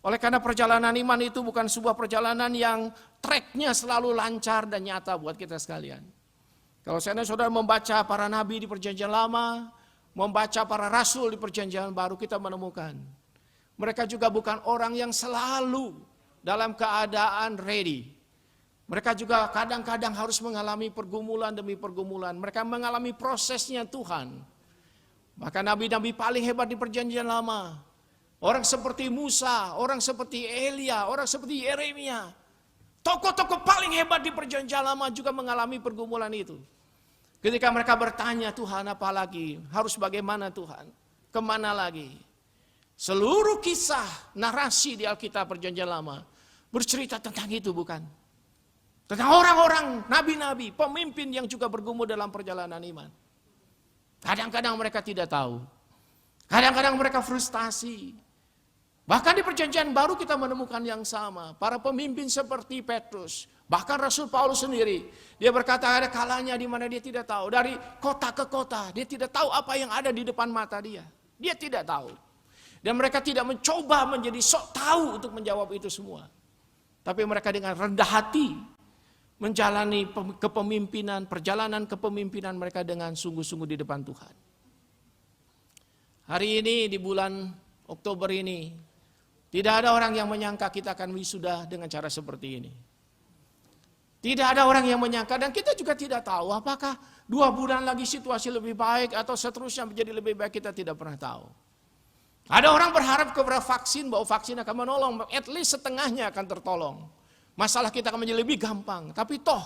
Speaker 17: Oleh karena perjalanan iman itu bukan sebuah perjalanan yang tracknya selalu lancar dan nyata buat kita sekalian. Kalau saudara membaca para nabi di perjanjian lama, membaca para rasul di perjanjian baru, kita menemukan mereka juga bukan orang yang selalu dalam keadaan ready. Mereka juga kadang-kadang harus mengalami pergumulan demi pergumulan. Mereka mengalami prosesnya Tuhan. Maka nabi-nabi paling hebat di perjanjian lama, orang seperti Musa, orang seperti Elia, orang seperti Yeremia, tokoh-tokoh paling hebat di perjanjian lama juga mengalami pergumulan itu. Ketika mereka bertanya, Tuhan apa lagi? Harus bagaimana Tuhan? Kemana lagi? Seluruh kisah, narasi di Alkitab Perjanjian Lama bercerita tentang itu, bukan? Tentang orang-orang, nabi-nabi, pemimpin yang juga bergumul dalam perjalanan iman. Kadang-kadang mereka tidak tahu. Kadang-kadang mereka frustasi. Bahkan di Perjanjian Baru kita menemukan yang sama. Para pemimpin seperti Petrus, bahkan Rasul Paulus sendiri, dia berkata ada kalanya di mana dia tidak tahu. Dari kota ke kota, dia tidak tahu apa yang ada di depan mata dia. Dia tidak tahu. Dan mereka tidak mencoba menjadi sok tahu untuk menjawab itu semua. Tapi mereka dengan rendah hati menjalani kepemimpinan, perjalanan kepemimpinan mereka dengan sungguh-sungguh di depan Tuhan. Hari ini di bulan Oktober ini, tidak ada orang yang menyangka kita akan wisuda dengan cara seperti ini. Tidak ada orang yang menyangka, dan kita juga tidak tahu apakah 2 bulan lagi situasi lebih baik atau seterusnya menjadi lebih baik, kita tidak pernah tahu. Ada orang berharap kepada vaksin, bahwa vaksin akan menolong, at least setengahnya akan tertolong. Masalah kita akan menjadi lebih gampang. Tapi toh,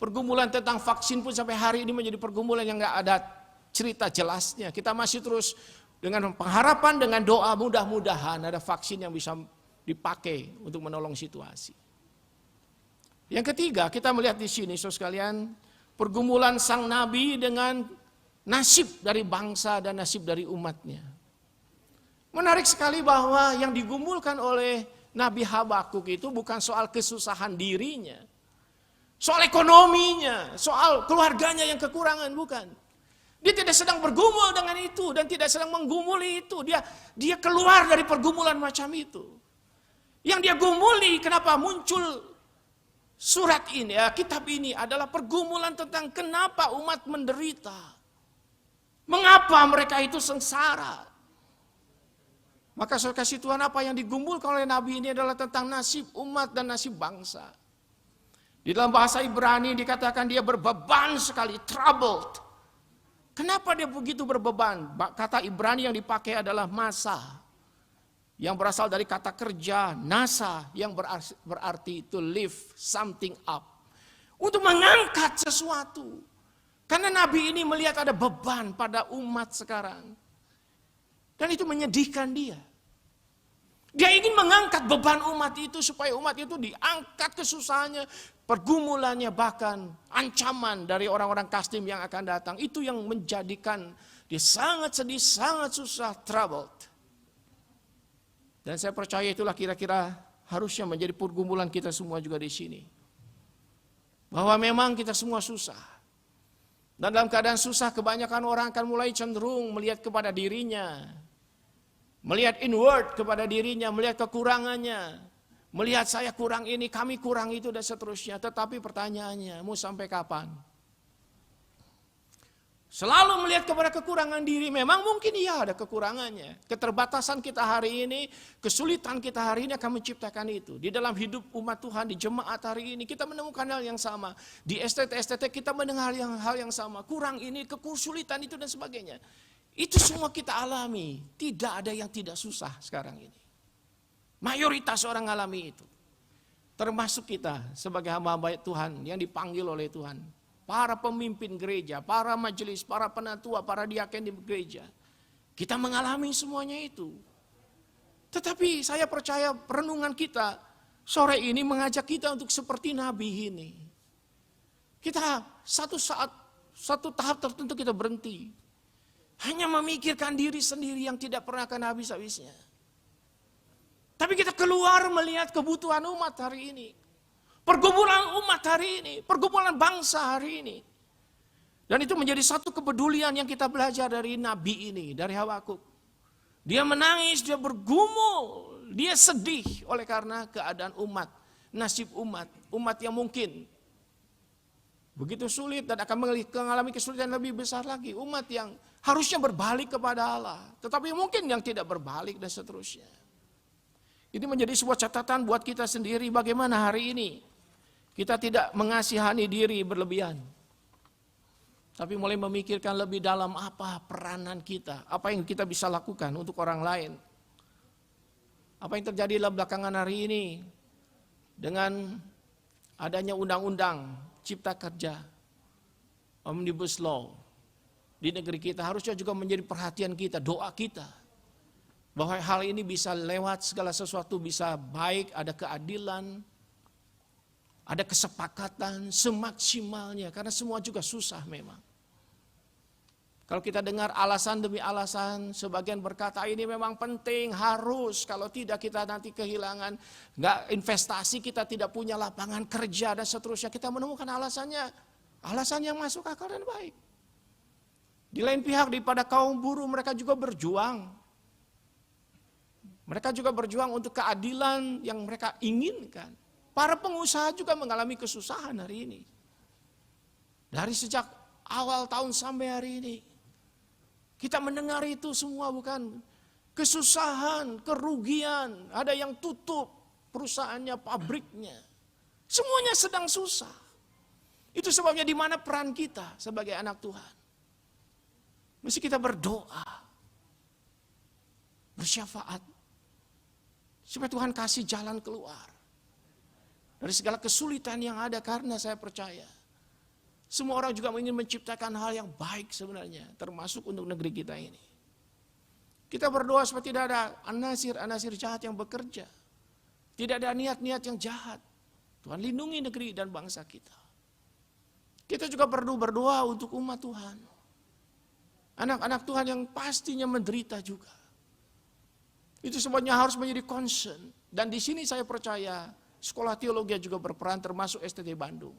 Speaker 17: pergumulan tentang vaksin pun sampai hari ini menjadi pergumulan yang gak ada cerita jelasnya. Kita masih terus dengan pengharapan, dengan doa, mudah-mudahan ada vaksin yang bisa dipakai untuk menolong situasi. Yang ketiga, kita melihat di sini, saudara sekalian, pergumulan sang nabi dengan nasib dari bangsa dan nasib dari umatnya. Menarik sekali bahwa yang digumulkan oleh Nabi Habakuk itu bukan soal kesusahan dirinya, soal ekonominya, soal keluarganya yang kekurangan, bukan. Dia tidak sedang bergumul dengan itu dan tidak sedang menggumuli itu. Dia keluar dari pergumulan macam itu. Yang dia gumuli, kenapa muncul surat ini, kitab ini adalah pergumulan tentang kenapa umat menderita. Mengapa mereka itu sengsara. Maka saudara kasih Tuhan, apa yang digumulkan oleh Nabi ini adalah tentang nasib umat dan nasib bangsa. Di dalam bahasa Ibrani dikatakan dia berbeban sekali, troubled. Kenapa dia begitu berbeban? Kata Ibrani yang dipakai adalah masa, yang berasal dari kata kerja, nasa, yang berarti to lift something up. Untuk mengangkat sesuatu. Karena Nabi ini melihat ada beban pada umat sekarang. Dan itu menyedihkan dia. Dia ingin mengangkat beban umat itu supaya umat itu diangkat kesusahannya, pergumulannya, bahkan ancaman dari orang-orang Kasdim yang akan datang. Itu yang menjadikan dia sangat sedih, sangat susah, troubled. Dan saya percaya itulah kira-kira harusnya menjadi pergumulan kita semua juga di sini. Bahwa memang kita semua susah. Dan dalam keadaan susah, kebanyakan orang akan mulai cenderung melihat kepada dirinya. Melihat inward kepada dirinya, melihat kekurangannya. Melihat saya kurang ini, kami kurang itu, dan seterusnya. Tetapi pertanyaannya, mau sampai kapan? Selalu melihat kepada kekurangan diri, memang mungkin iya ada kekurangannya. Keterbatasan kita hari ini, kesulitan kita hari ini akan menciptakan itu. Di dalam hidup umat Tuhan, di jemaat hari ini, kita menemukan hal yang sama. Di STT kita mendengar hal yang sama. Kurang ini, kesulitan itu dan sebagainya. Itu semua kita alami. Tidak ada yang tidak susah sekarang ini. Mayoritas orang alami itu. Termasuk kita sebagai hamba-hamba Tuhan yang dipanggil oleh Tuhan. Para pemimpin gereja, para majelis, para penatua, para diaken di gereja. Kita mengalami semuanya itu. Tetapi saya percaya renungan kita sore ini mengajak kita untuk seperti Nabi ini. Kita satu tahap tertentu kita berhenti. Hanya memikirkan diri sendiri yang tidak pernah akan habis-habisnya. Tapi kita keluar melihat kebutuhan umat hari ini. Pergumulan umat hari ini, pergumulan bangsa hari ini. Dan itu menjadi satu kepedulian yang kita belajar dari Nabi ini, dari Habakuk. Dia menangis, dia bergumul, dia sedih oleh karena keadaan umat, nasib umat yang mungkin begitu sulit dan akan mengalami kesulitan lebih besar lagi. Umat yang harusnya berbalik kepada Allah, tetapi mungkin yang tidak berbalik dan seterusnya. Ini menjadi sebuah catatan buat kita sendiri bagaimana hari ini kita tidak mengasihani diri berlebihan. Tapi mulai memikirkan lebih dalam apa peranan kita, apa yang kita bisa lakukan untuk orang lain. Apa yang terjadi dalam belakangan hari ini dengan adanya undang-undang Cipta Kerja, Omnibus Law di negeri kita harusnya juga menjadi perhatian kita, doa kita. bahwa hal ini bisa lewat segala sesuatu bisa baik, ada keadilan, ada kesepakatan semaksimalnya, karena semua juga susah memang. Kalau kita dengar alasan demi alasan, sebagian berkata ini memang penting, harus, kalau tidak kita nanti kehilangan, nggak investasi, kita tidak punya lapangan kerja dan seterusnya. Kita menemukan alasan yang masuk akal dan baik. Di lain pihak daripada kaum buruh, mereka juga berjuang. Mereka juga berjuang untuk keadilan yang mereka inginkan. Para pengusaha juga mengalami kesusahan hari ini. Dari sejak awal tahun sampai hari ini. Kita mendengar itu semua, bukan? Kesusahan, kerugian, ada yang tutup perusahaannya, pabriknya. Semuanya sedang susah. Itu sebabnya di mana peran kita sebagai anak Tuhan. Mesti kita berdoa, bersyafaat, supaya Tuhan kasih jalan keluar dari segala kesulitan yang ada, karena saya percaya semua orang juga ingin menciptakan hal yang baik sebenarnya, termasuk untuk negeri kita ini. Kita berdoa supaya tidak ada anasir jahat yang bekerja. Tidak ada niat-niat yang jahat. Tuhan lindungi negeri dan bangsa kita. Kita juga perlu berdoa untuk umat Tuhan. Anak-anak Tuhan yang pastinya menderita juga. Itu sebabnya harus menjadi concern. Dan di sini saya percaya sekolah teologi juga berperan, termasuk STT Bandung.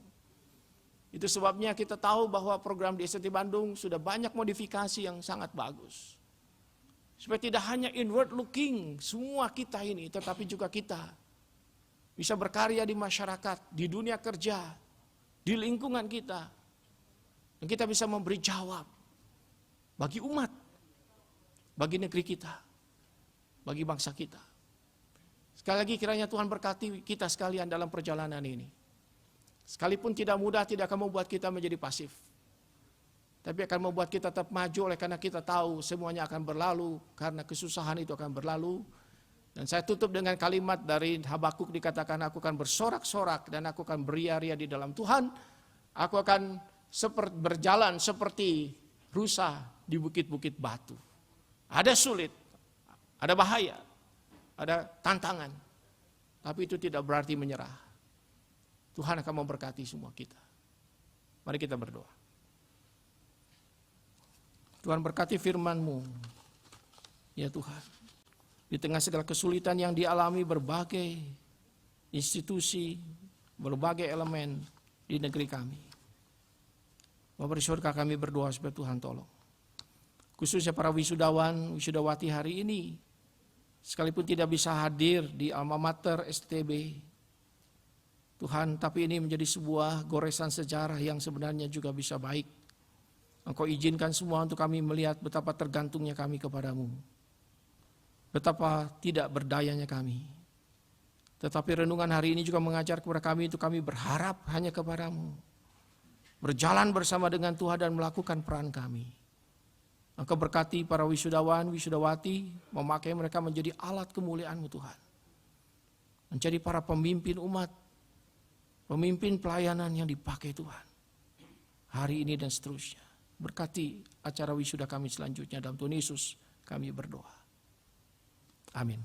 Speaker 17: Itu sebabnya kita tahu bahwa program di STT Bandung sudah banyak modifikasi yang sangat bagus. Supaya tidak hanya inward looking semua kita ini, tetapi juga kita bisa berkarya di masyarakat, di dunia kerja, di lingkungan kita. Dan kita bisa memberi jawab bagi umat, bagi negeri kita, bagi bangsa kita. Sekali lagi kiranya Tuhan berkati kita sekalian dalam perjalanan ini. Sekalipun tidak mudah, tidak akan membuat kita menjadi pasif. Tapi akan membuat kita tetap maju, oleh karena kita tahu semuanya akan berlalu, karena kesusahan itu akan berlalu. Dan saya tutup dengan kalimat dari Habakuk, dikatakan, aku akan bersorak-sorak dan aku akan beria-ria di dalam Tuhan. Aku akan berjalan seperti rusa di bukit-bukit batu. Ada sulit, ada bahaya, ada tantangan. Tapi itu tidak berarti menyerah. Tuhan akan memberkati semua kita. Mari kita berdoa. Tuhan berkati firman-Mu. Ya Tuhan. Di tengah segala kesulitan yang dialami berbagai institusi, berbagai elemen di negeri kami. Bapa di surga, kami berdoa supaya Tuhan tolong. Khususnya para wisudawan, wisudawati hari ini. Sekalipun tidak bisa hadir di alma mater STB, Tuhan, tapi ini menjadi sebuah goresan sejarah yang sebenarnya juga bisa baik. Engkau izinkan semua untuk kami melihat betapa tergantungnya kami kepadamu. Betapa tidak berdayanya kami. Tetapi renungan hari ini juga mengajar kepada kami untuk kami berharap hanya kepadamu. Berjalan bersama dengan Tuhan dan melakukan peran kami. Engkau berkati para wisudawan, wisudawati, memakai mereka menjadi alat kemuliaan-Mu Tuhan. Menjadi para pemimpin umat, pemimpin pelayanan yang dipakai Tuhan. Hari ini dan seterusnya. Berkati acara wisuda kami selanjutnya, dalam Tuhan Yesus kami berdoa. Amin.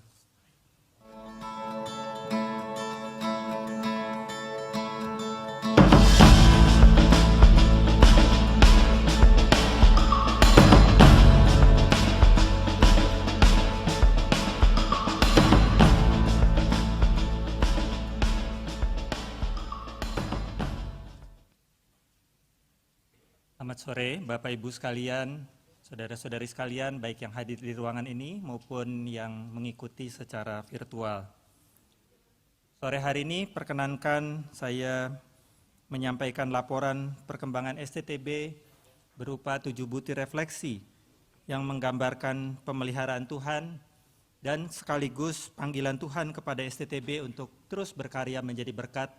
Speaker 15: Selamat sore Bapak Ibu sekalian, saudara-saudari sekalian, baik yang hadir di ruangan ini maupun yang mengikuti secara virtual. Sore hari ini perkenankan saya menyampaikan laporan perkembangan STTB berupa 7 butir refleksi yang menggambarkan pemeliharaan Tuhan dan sekaligus panggilan Tuhan kepada STTB untuk terus berkarya menjadi berkat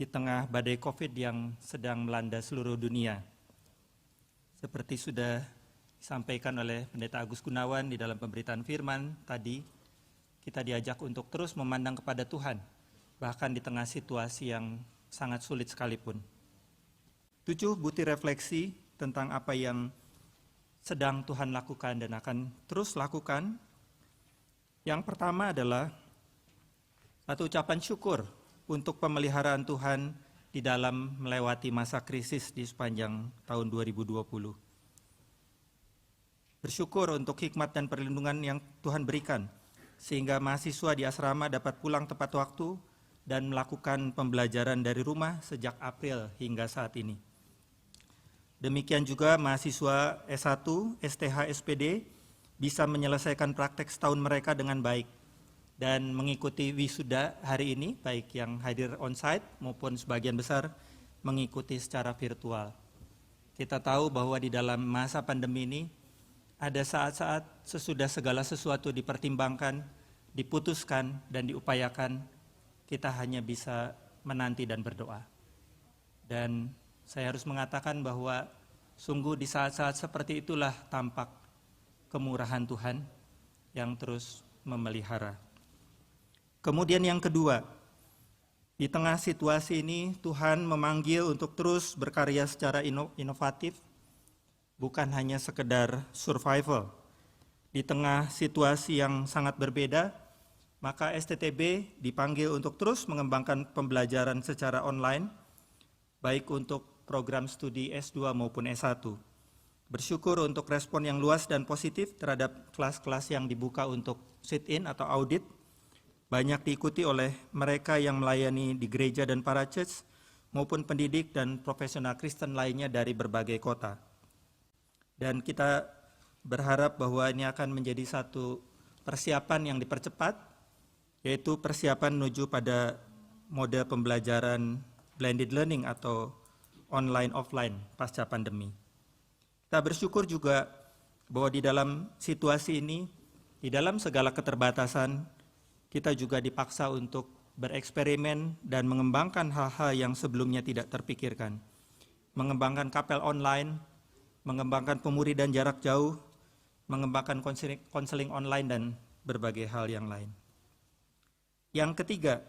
Speaker 15: di tengah badai COVID yang sedang melanda seluruh dunia. Seperti sudah disampaikan oleh Pendeta Agus Gunawan di dalam pemberitaan firman tadi, kita diajak untuk terus memandang kepada Tuhan, bahkan di tengah situasi yang sangat sulit sekalipun. 7 butir refleksi tentang apa yang sedang Tuhan lakukan dan akan terus lakukan Yang pertama adalah satu ucapan syukur untuk pemeliharaan Tuhan di dalam melewati masa krisis di sepanjang tahun 2020. Bersyukur untuk hikmat dan perlindungan yang Tuhan berikan, sehingga mahasiswa di asrama dapat pulang tepat waktu dan melakukan pembelajaran dari rumah sejak April hingga saat ini. Demikian juga mahasiswa S1, STH, SPD bisa menyelesaikan praktek setahun mereka dengan baik dan mengikuti wisuda hari ini, baik yang hadir on-site maupun sebagian besar mengikuti secara virtual. Kita tahu bahwa di dalam masa pandemi ini ada saat-saat sesudah segala sesuatu dipertimbangkan, diputuskan, dan diupayakan, kita hanya bisa menanti dan berdoa. Dan saya harus mengatakan bahwa sungguh di saat-saat seperti itulah tampak kemurahan Tuhan yang terus memelihara. Kemudian yang kedua, di tengah situasi ini Tuhan memanggil untuk terus berkarya secara inovatif, bukan hanya sekedar survival. Di tengah situasi yang sangat berbeda, maka STTB dipanggil untuk terus mengembangkan pembelajaran secara online, baik untuk program studi S2 maupun S1. Bersyukur untuk respon yang luas dan positif terhadap kelas-kelas yang dibuka untuk sit-in atau audit, banyak diikuti oleh mereka yang melayani di gereja dan para church, maupun pendidik dan profesional Kristen lainnya dari berbagai kota. Dan kita berharap bahwa ini akan menjadi satu persiapan yang dipercepat, yaitu persiapan menuju pada mode pembelajaran blended learning atau online-offline pasca pandemi. Kita bersyukur juga bahwa di dalam situasi ini, di dalam segala keterbatasan, kita juga dipaksa untuk bereksperimen dan mengembangkan hal-hal yang sebelumnya tidak terpikirkan. Mengembangkan kapel online, mengembangkan pemuridan jarak jauh, mengembangkan konseling online, dan berbagai hal yang lain. Yang ketiga,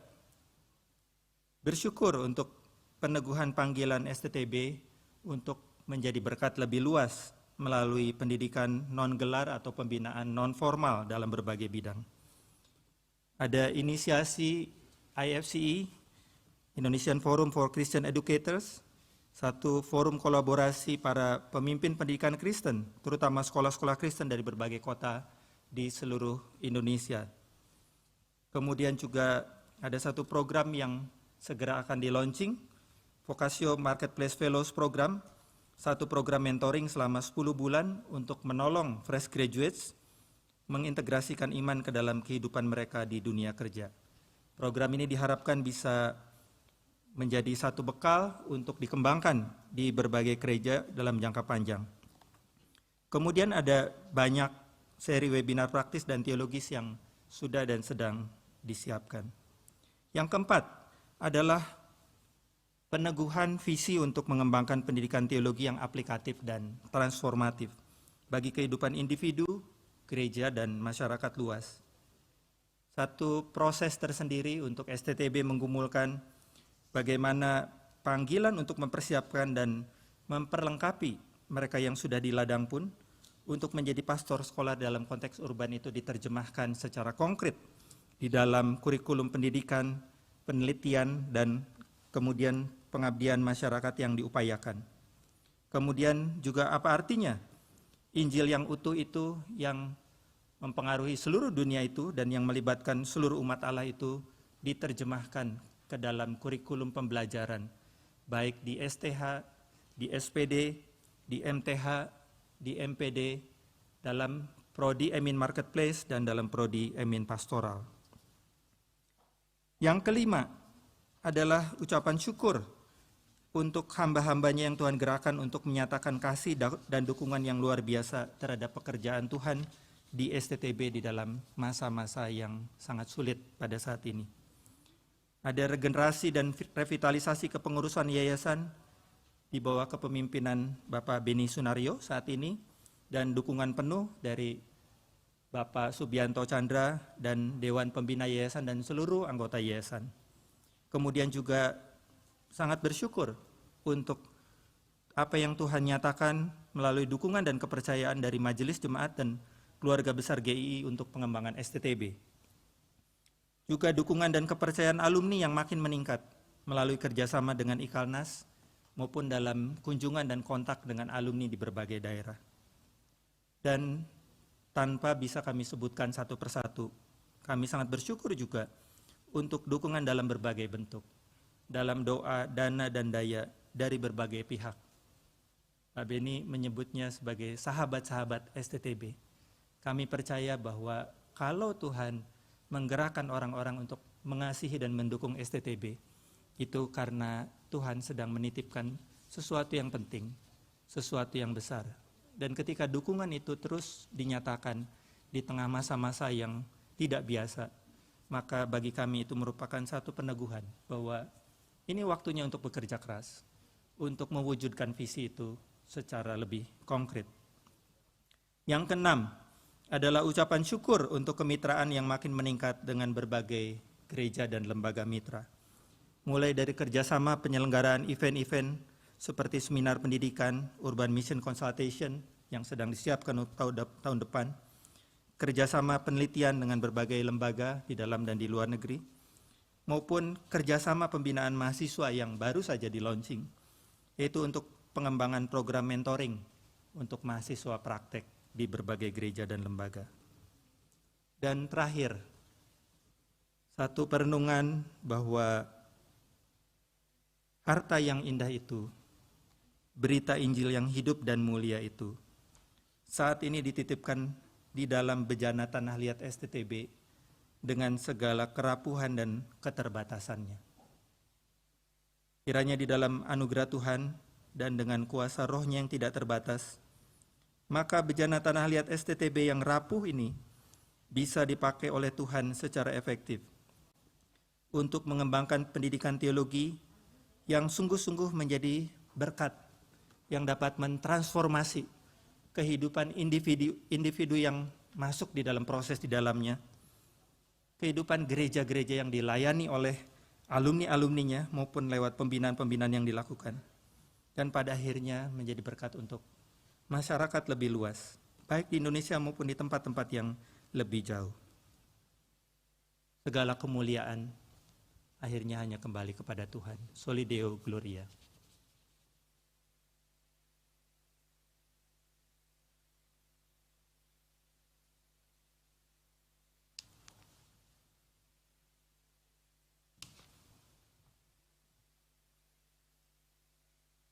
Speaker 15: bersyukur untuk peneguhan panggilan STTB untuk menjadi berkat lebih luas melalui pendidikan non-gelar atau pembinaan non-formal dalam berbagai bidang. Ada inisiasi IFCE, Indonesian Forum for Christian Educators, satu forum kolaborasi para pemimpin pendidikan Kristen, terutama sekolah-sekolah Kristen dari berbagai kota di seluruh Indonesia. Kemudian juga ada satu program yang segera akan di-launching, Vocatio Marketplace Fellows Program, satu program mentoring selama 10 bulan untuk menolong fresh graduates mengintegrasikan iman ke dalam kehidupan mereka di dunia kerja. Program ini diharapkan bisa menjadi satu bekal untuk dikembangkan di berbagai gereja dalam jangka panjang. Kemudian ada banyak seri webinar praktis dan teologis yang sudah dan sedang disiapkan. Yang keempat adalah peneguhan visi untuk mengembangkan pendidikan teologi yang aplikatif dan transformatif bagi kehidupan individu, gereja, dan masyarakat luas. Satu proses tersendiri untuk STTB menggumulkan bagaimana panggilan untuk mempersiapkan dan memperlengkapi mereka yang sudah di ladang pun untuk menjadi pastor sekolah dalam konteks urban itu diterjemahkan secara konkret di dalam kurikulum pendidikan, penelitian, dan kemudian pengabdian masyarakat yang diupayakan. Kemudian juga apa artinya Injil yang utuh itu yang mempengaruhi seluruh dunia itu dan yang melibatkan seluruh umat Allah itu diterjemahkan ke dalam kurikulum pembelajaran, baik di STH, di SPD, di MTH, di MPD, dalam Prodi Emin Marketplace, dan dalam Prodi Emin Pastoral. Yang kelima adalah ucapan syukur untuk hamba-hambanya yang Tuhan gerakan untuk menyatakan kasih dan dukungan yang luar biasa terhadap pekerjaan Tuhan di STTB di dalam masa-masa yang sangat sulit pada saat ini. Ada regenerasi dan revitalisasi kepengurusan yayasan di bawah kepemimpinan Bapak Beni Sunario saat ini, dan dukungan penuh dari Bapak Subianto Chandra dan Dewan Pembina Yayasan dan seluruh anggota yayasan. Kemudian juga sangat bersyukur untuk apa yang Tuhan nyatakan melalui dukungan dan kepercayaan dari majelis jemaat dan keluarga besar GII untuk pengembangan STTB. Juga dukungan dan kepercayaan alumni yang makin meningkat melalui kerjasama dengan Ikalnas maupun dalam kunjungan dan kontak dengan alumni di berbagai daerah. Dan tanpa bisa kami sebutkan satu persatu, kami sangat bersyukur juga untuk dukungan dalam berbagai bentuk, dalam doa, dana, dan daya dari berbagai pihak. Pak Beni menyebutnya sebagai sahabat-sahabat STTB. Kami percaya bahwa kalau Tuhan menggerakkan orang-orang untuk mengasihi dan mendukung STTB, itu karena Tuhan sedang menitipkan sesuatu yang penting, sesuatu yang besar. Dan ketika dukungan itu terus dinyatakan di tengah masa-masa yang tidak biasa, maka bagi kami itu merupakan satu peneguhan bahwa ini waktunya untuk bekerja keras, untuk mewujudkan visi itu secara lebih konkret. Yang keenam adalah ucapan syukur untuk kemitraan yang makin meningkat dengan berbagai gereja dan lembaga mitra. Mulai dari kerjasama penyelenggaraan event-event seperti seminar pendidikan, Urban Mission Consultation yang sedang disiapkan untuk tahun depan, kerjasama penelitian dengan berbagai lembaga di dalam dan di luar negeri, maupun kerjasama pembinaan mahasiswa yang baru saja di-launching, yaitu untuk pengembangan program mentoring untuk mahasiswa praktek di berbagai gereja dan lembaga. Dan terakhir, satu perenungan bahwa harta yang indah itu, berita Injil yang hidup dan mulia itu, saat ini dititipkan di dalam bejana tanah liat STTB dengan segala kerapuhan dan keterbatasannya. Kiranya di dalam anugerah Tuhan dan dengan kuasa rohnya yang tidak terbatas, maka bejana tanah liat STTB yang rapuh ini bisa dipakai oleh Tuhan secara efektif untuk mengembangkan pendidikan teologi yang sungguh-sungguh menjadi berkat yang dapat mentransformasi kehidupan individu yang masuk di dalam proses di dalamnya, kehidupan gereja-gereja yang dilayani oleh alumni-alumninya maupun lewat pembinaan-pembinaan yang dilakukan, dan pada akhirnya menjadi berkat untuk masyarakat lebih luas, baik di Indonesia maupun di tempat-tempat yang lebih jauh. Segala kemuliaan akhirnya hanya kembali kepada Tuhan. Soli Deo Gloria.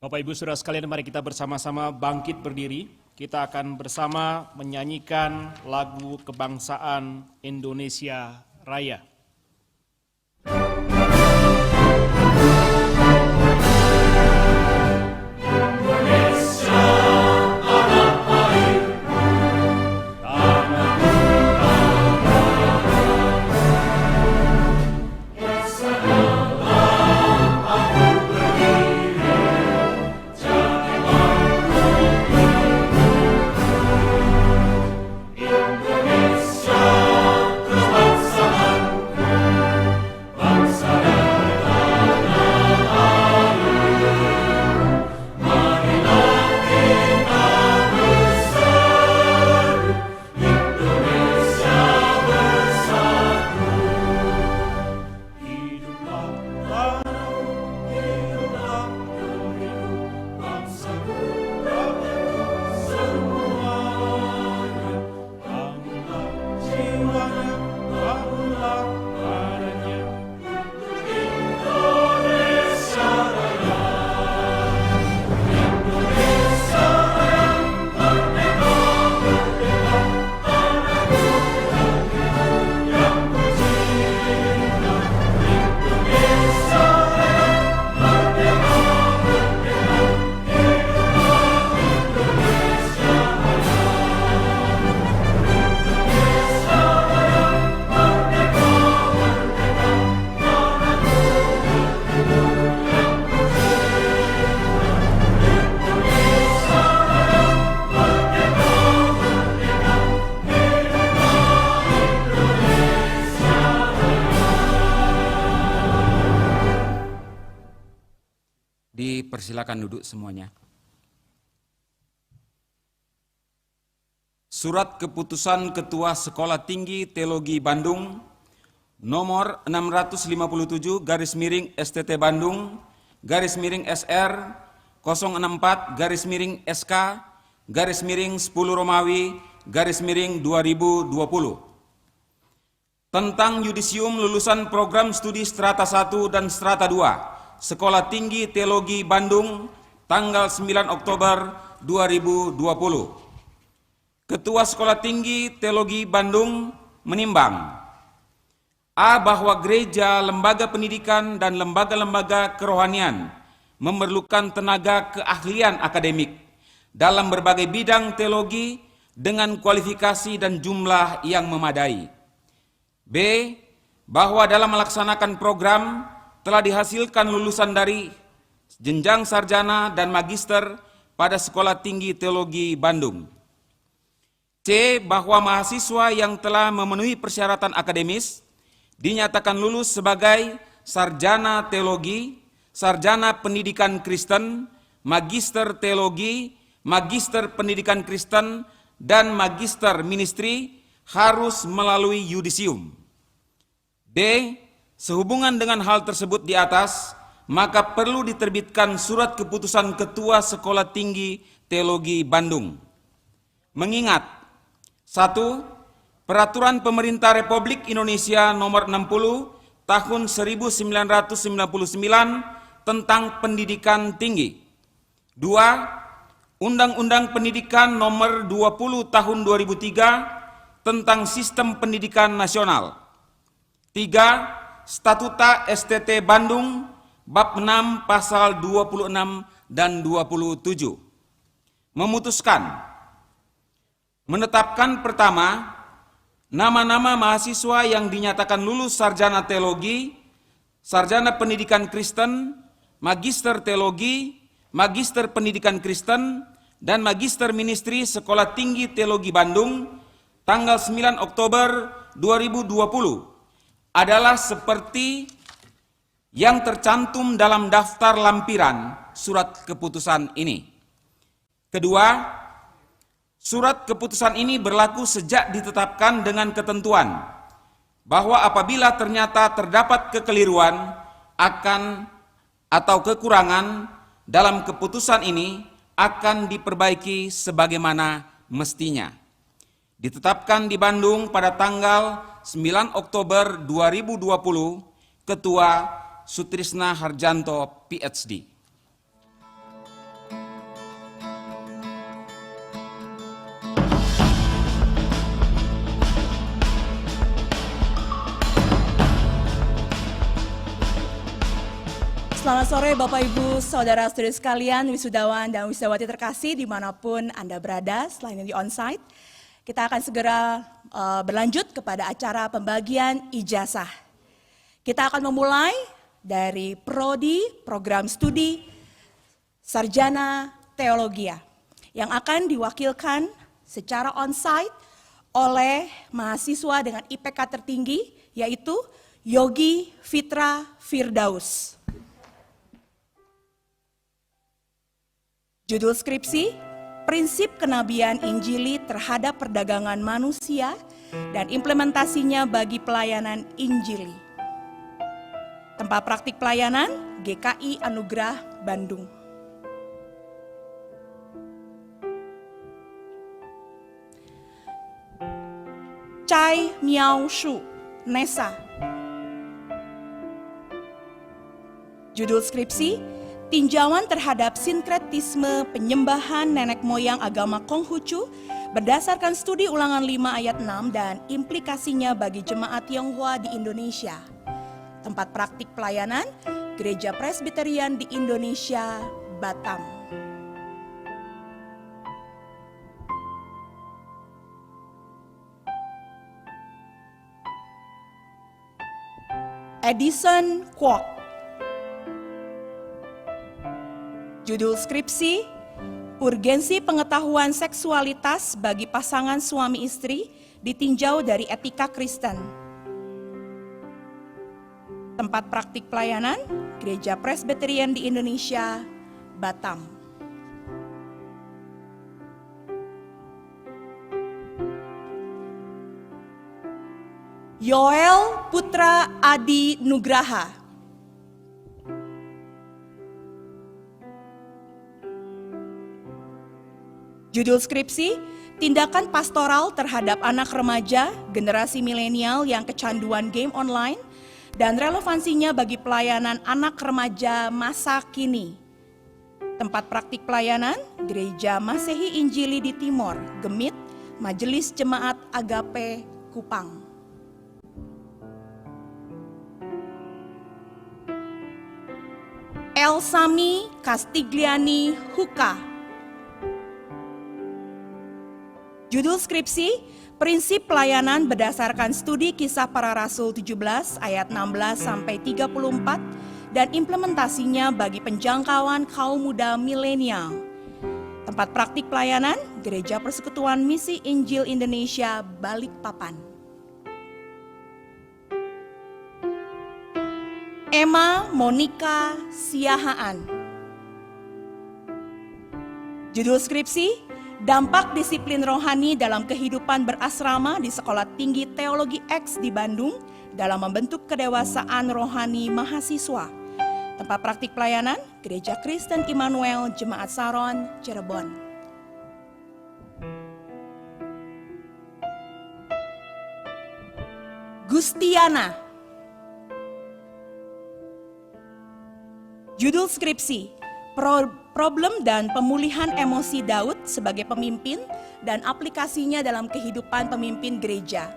Speaker 14: Bapak Ibu Saudara sekalian, mari kita bersama-sama bangkit berdiri. Kita akan bersama menyanyikan lagu kebangsaan Indonesia Raya.
Speaker 18: Silakan duduk semuanya. Surat Keputusan Ketua Sekolah Tinggi Teologi Bandung nomor 657/STT Bandung /SR 064/SK/10 Romawi /2020 tentang yudisium lulusan program studi strata 1 dan strata 2 Sekolah Tinggi Teologi Bandung tanggal 9 Oktober 2020. Ketua Sekolah Tinggi Teologi Bandung menimbang A. Bahwa gereja, lembaga pendidikan, dan lembaga-lembaga kerohanian memerlukan tenaga keahlian akademik dalam berbagai bidang teologi dengan kualifikasi dan jumlah yang memadai. B. Bahwa dalam melaksanakan program telah dihasilkan lulusan dari jenjang sarjana dan magister pada Sekolah Tinggi Teologi Bandung. C. Bahwa mahasiswa yang telah memenuhi persyaratan akademis dinyatakan lulus sebagai sarjana teologi, sarjana pendidikan Kristen, magister teologi, magister pendidikan Kristen, dan magister ministry harus melalui yudisium. D. Sehubungan dengan hal tersebut di atas, maka perlu diterbitkan surat keputusan Ketua Sekolah Tinggi Teologi Bandung. Mengingat 1. Peraturan Pemerintah Republik Indonesia Nomor 60 Tahun 1999 tentang Pendidikan Tinggi. 2. Undang-Undang Pendidikan Nomor 20 Tahun 2003 tentang Sistem Pendidikan Nasional. 3. Statuta STT Bandung Bab 6 Pasal 26 dan 27. Memutuskan menetapkan pertama, nama-nama mahasiswa yang dinyatakan lulus sarjana teologi, sarjana pendidikan Kristen, magister teologi, magister pendidikan Kristen, dan magister ministry Sekolah Tinggi Teologi Bandung tanggal 9 Oktober 2020 adalah seperti yang tercantum dalam daftar lampiran surat keputusan ini. Kedua, surat keputusan ini berlaku sejak ditetapkan dengan ketentuan bahwa apabila ternyata terdapat kekeliruan akan atau kekurangan dalam keputusan ini akan diperbaiki sebagaimana mestinya. Ditetapkan di Bandung pada tanggal 9 Oktober 2020, Ketua Sutrisna Harjanto, PhD.
Speaker 19: Selamat sore Bapak Ibu, Saudara-saudari sekalian, wisudawan dan wisudawati terkasih dimanapun Anda berada selain di onsite. Kita akan segera berlanjut kepada acara pembagian ijazah. Kita akan memulai dari Prodi Program Studi Sarjana Teologia yang akan diwakilkan secara onsite oleh mahasiswa dengan IPK tertinggi yaitu Yogi Fitra Firdaus. Judul skripsi, Prinsip Kenabian Injili terhadap Perdagangan Manusia dan Implementasinya bagi Pelayanan Injili. Tempat praktik pelayanan, GKI Anugerah Bandung. Chai Miao Shu, Nesa. Judul skripsi, Tinjauan terhadap sinkretisme penyembahan nenek moyang agama Konghucu berdasarkan studi ulangan 5 ayat 6 dan implikasinya bagi jemaat Tionghoa di Indonesia. Tempat praktik pelayanan, Gereja Presbyterian di Indonesia, Batam. Edison Kwok. Judul skripsi, Urgensi Pengetahuan Seksualitas bagi Pasangan Suami Istri ditinjau dari etika Kristen. Tempat praktik pelayanan, Gereja Presbyterian di Indonesia, Batam. Yoel Putra Adi Nugraha. Judul skripsi, tindakan pastoral terhadap anak remaja, generasi milenial yang kecanduan game online, dan relevansinya bagi pelayanan anak remaja masa kini. Tempat praktik pelayanan, Gereja Masehi Injili di Timor, Gemit, Majelis Jemaat Agape, Kupang. Elsami Castigliani Huka. Judul skripsi, prinsip pelayanan berdasarkan studi Kisah Para Rasul 17 ayat 16-34 dan implementasinya bagi penjangkauan kaum muda milenial. Tempat praktik pelayanan, Gereja Persekutuan Misi Injil Indonesia, Balikpapan. Emma Monica Siahaan. Judul skripsi, dampak disiplin rohani dalam kehidupan berasrama di Sekolah Tinggi Teologi X di Bandung dalam membentuk kedewasaan rohani mahasiswa. Tempat praktik pelayanan, Gereja Kristen Immanuel Jemaat Saron, Cirebon. Gustiana. Judul skripsi, problem dan pemulihan emosi Daud sebagai pemimpin dan aplikasinya dalam kehidupan pemimpin gereja.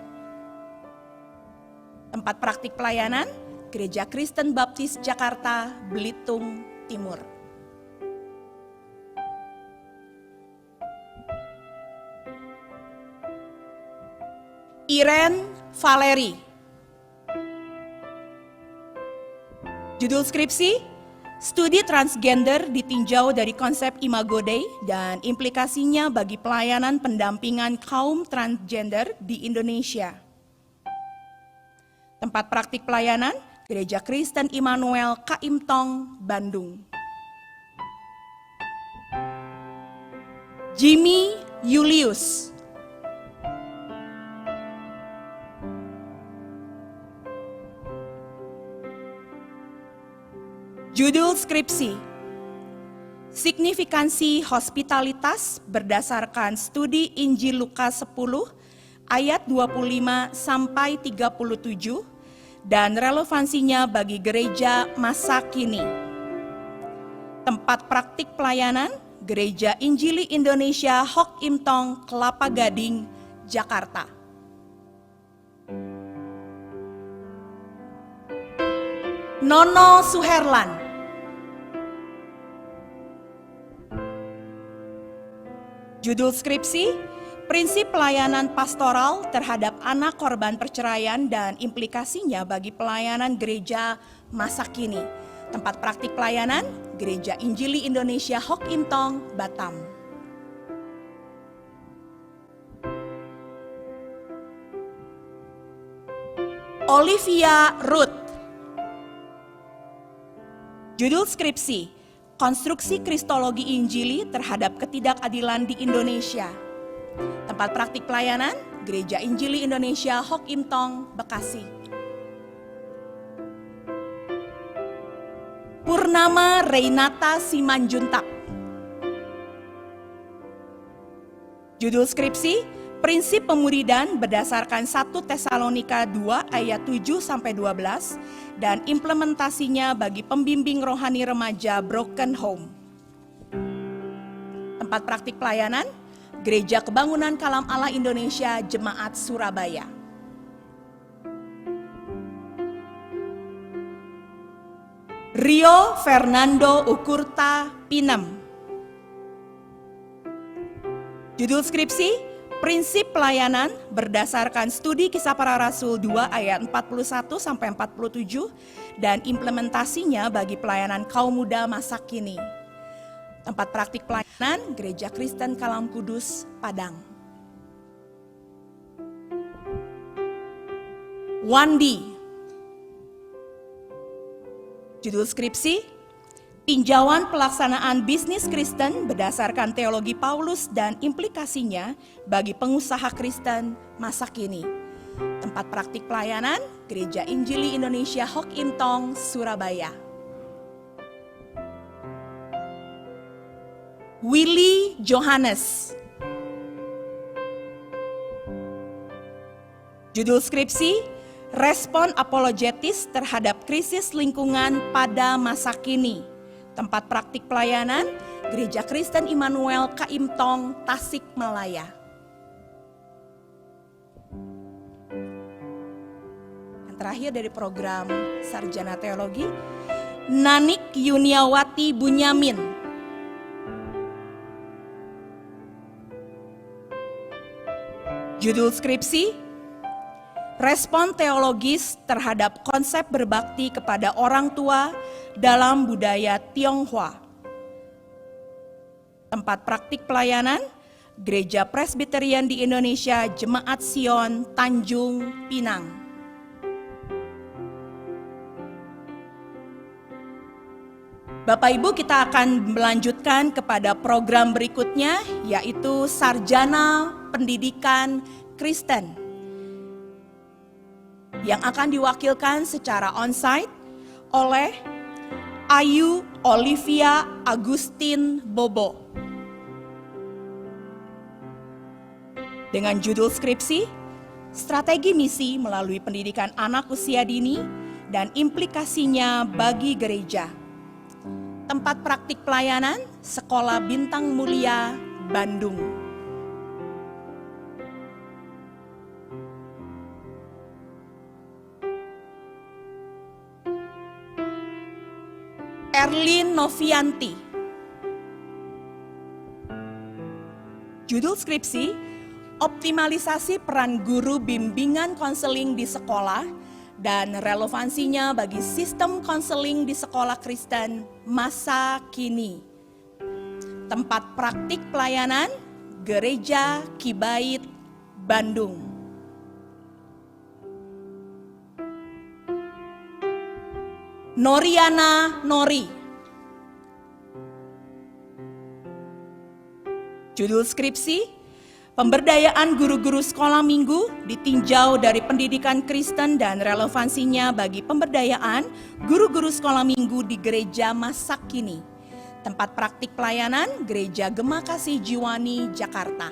Speaker 19: Tempat praktik pelayanan, Gereja Kristen Baptis Jakarta, Belitung Timur. Irene Valeri. Judul skripsi, studi transgender ditinjau dari konsep Imago Dei dan implikasinya bagi pelayanan pendampingan kaum transgender di Indonesia. Tempat praktik pelayanan, Gereja Kristen Immanuel Kaimtong, Bandung. Jimmy Julius. Judul skripsi, signifikansi hospitalitas berdasarkan studi Injil Lukas 10 ayat 25 sampai 37 dan relevansinya bagi gereja masa kini. Tempat praktik pelayanan, Gereja Injili Indonesia Hok Im Tong, Kelapa Gading, Jakarta. Nono Suherlan. Judul skripsi, prinsip pelayanan pastoral terhadap anak korban perceraian dan implikasinya bagi pelayanan gereja masa kini. Tempat praktik pelayanan, Gereja Injili Indonesia Hok Im Tong, Batam. Olivia Ruth. Judul skripsi, konstruksi kristologi Injili terhadap ketidakadilan di Indonesia. Tempat praktik pelayanan, Gereja Injili Indonesia Hok Im Tong, Bekasi. Purnama Reinata Simanjuntak. Judul skripsi, prinsip pemuridan berdasarkan 1 Tesalonika 2 ayat 7-12 dan implementasinya bagi pembimbing rohani remaja Broken Home. Tempat praktik pelayanan, Gereja Kebangunan Kalam Allah Indonesia, Jemaat Surabaya. Rio Fernando Ukurta Pinem. Judul skripsi, prinsip pelayanan berdasarkan studi Kisah Para Rasul 2 ayat 41-47 dan implementasinya bagi pelayanan kaum muda masa kini. Tempat praktik pelayanan, Gereja Kristen Kalam Kudus, Padang. Wandi. Judul skripsi, tinjauan pelaksanaan bisnis Kristen berdasarkan teologi Paulus dan implikasinya bagi pengusaha Kristen masa kini. Tempat praktik pelayanan, Gereja Injili Indonesia Hok Intong, Surabaya. Willy Johannes. Judul skripsi, Respon Apologetis terhadap Krisis Lingkungan pada Masa Kini. Tempat praktik pelayanan, Gereja Kristen Immanuel Kaimtong, Tasikmalaya. Yang terakhir dari program Sarjana Teologi, Nanik Yuniawati Bunyamin. Judul skripsi, Respon Teologis terhadap Konsep Berbakti kepada Orang Tua dalam Budaya Tionghoa. Tempat praktik pelayanan, Gereja Presbyterian di Indonesia Jemaat Sion, Tanjung Pinang. Bapak Ibu, kita akan melanjutkan kepada program berikutnya, yaitu Sarjana Pendidikan Kristen, yang akan diwakilkan secara onsite oleh Ayu Olivia Agustin Bobo. Dengan judul skripsi, Strategi Misi melalui Pendidikan Anak Usia Dini dan Implikasinya bagi Gereja. Tempat praktik pelayanan, Sekolah Bintang Mulia, Bandung. Erlin Novianti. Judul skripsi, Optimalisasi Peran Guru Bimbingan Konseling di Sekolah dan Relevansinya bagi Sistem Konseling di Sekolah Kristen Masa Kini. Tempat praktik pelayanan, Gereja Kibait, Bandung. Noriana Nori. Judul skripsi, Pemberdayaan Guru-Guru Sekolah Minggu ditinjau dari pendidikan Kristen dan relevansinya bagi pemberdayaan guru-guru sekolah minggu di Gereja Masa Kini. Tempat praktik pelayanan, Gereja Gema Kasih Jiwani, Jakarta.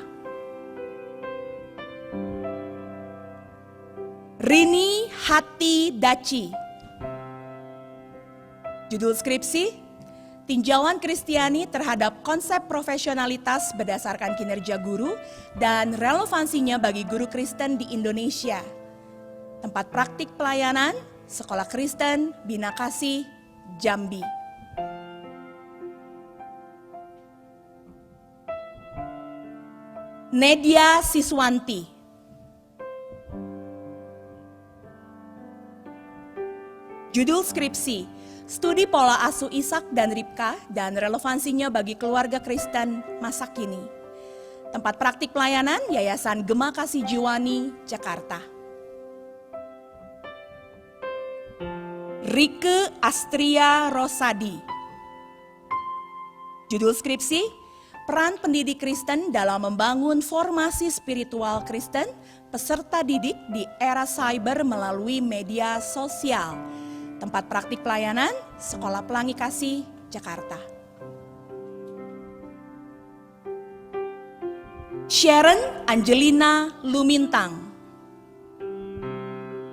Speaker 19: Rini Hati Daci. Judul skripsi, Tinjauan Kristiani terhadap konsep profesionalitas berdasarkan kinerja guru dan relevansinya bagi guru Kristen di Indonesia. Tempat praktik pelayanan, Sekolah Kristen Bina Kasih, Jambi. Nedia Siswanti. Judul skripsi, Studi Pola Asuh Ishak dan Ribka dan relevansinya bagi keluarga Kristen masa kini. Tempat praktik pelayanan, Yayasan Gema Kasih Jiwani, Jakarta. Rike Astria Rosadi. Judul skripsi, Peran Pendidik Kristen dalam Membangun Formasi Spiritual Kristen, Peserta Didik di Era Cyber Melalui Media Sosial. Tempat praktik pelayanan, Sekolah Pelangi Kasih, Jakarta. Sharon Angelina Lumintang.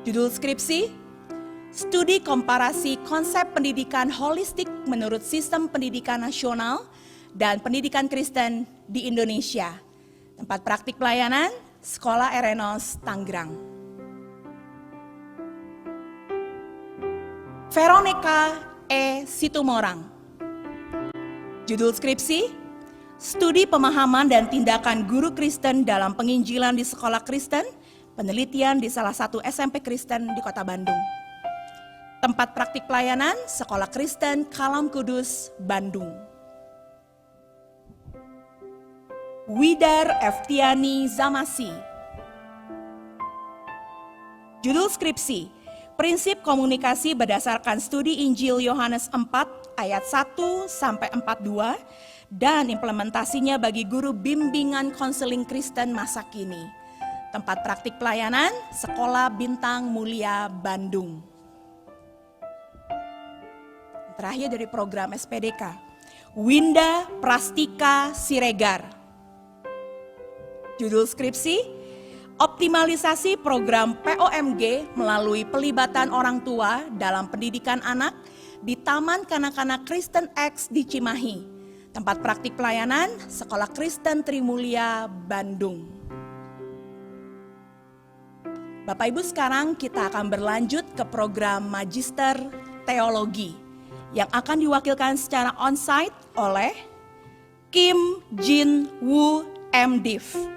Speaker 19: Judul skripsi, Studi Komparasi Konsep Pendidikan Holistik menurut Sistem Pendidikan Nasional dan Pendidikan Kristen di Indonesia. Tempat praktik pelayanan, Sekolah Erenos, Tanggerang. Veronica E. Situmorang. Judul skripsi, Studi Pemahaman dan Tindakan Guru Kristen dalam Penginjilan di Sekolah Kristen, penelitian di salah satu SMP Kristen di Kota Bandung. Tempat praktik pelayanan, Sekolah Kristen Kalam Kudus, Bandung. Widar Eftiani Zamasi. Judul skripsi, Prinsip Komunikasi berdasarkan Studi Injil Yohanes 4 ayat 1-42 dan implementasinya bagi guru bimbingan konseling Kristen masa kini. tempat praktik pelayanan Sekolah Bintang Mulia Bandung. Terakhir dari program SPDK, Winda Prastika Siregar. Judul skripsi, optimalisasi program POMG melalui pelibatan orang tua dalam pendidikan anak di Taman Kanak-kanak Kristen X di Cimahi, tempat praktik pelayanan Sekolah Kristen Trimulia Bandung. Bapak Ibu, sekarang kita akan berlanjut ke program Magister Teologi yang akan diwakilkan secara onsite oleh Kim Jin Woo MDiv.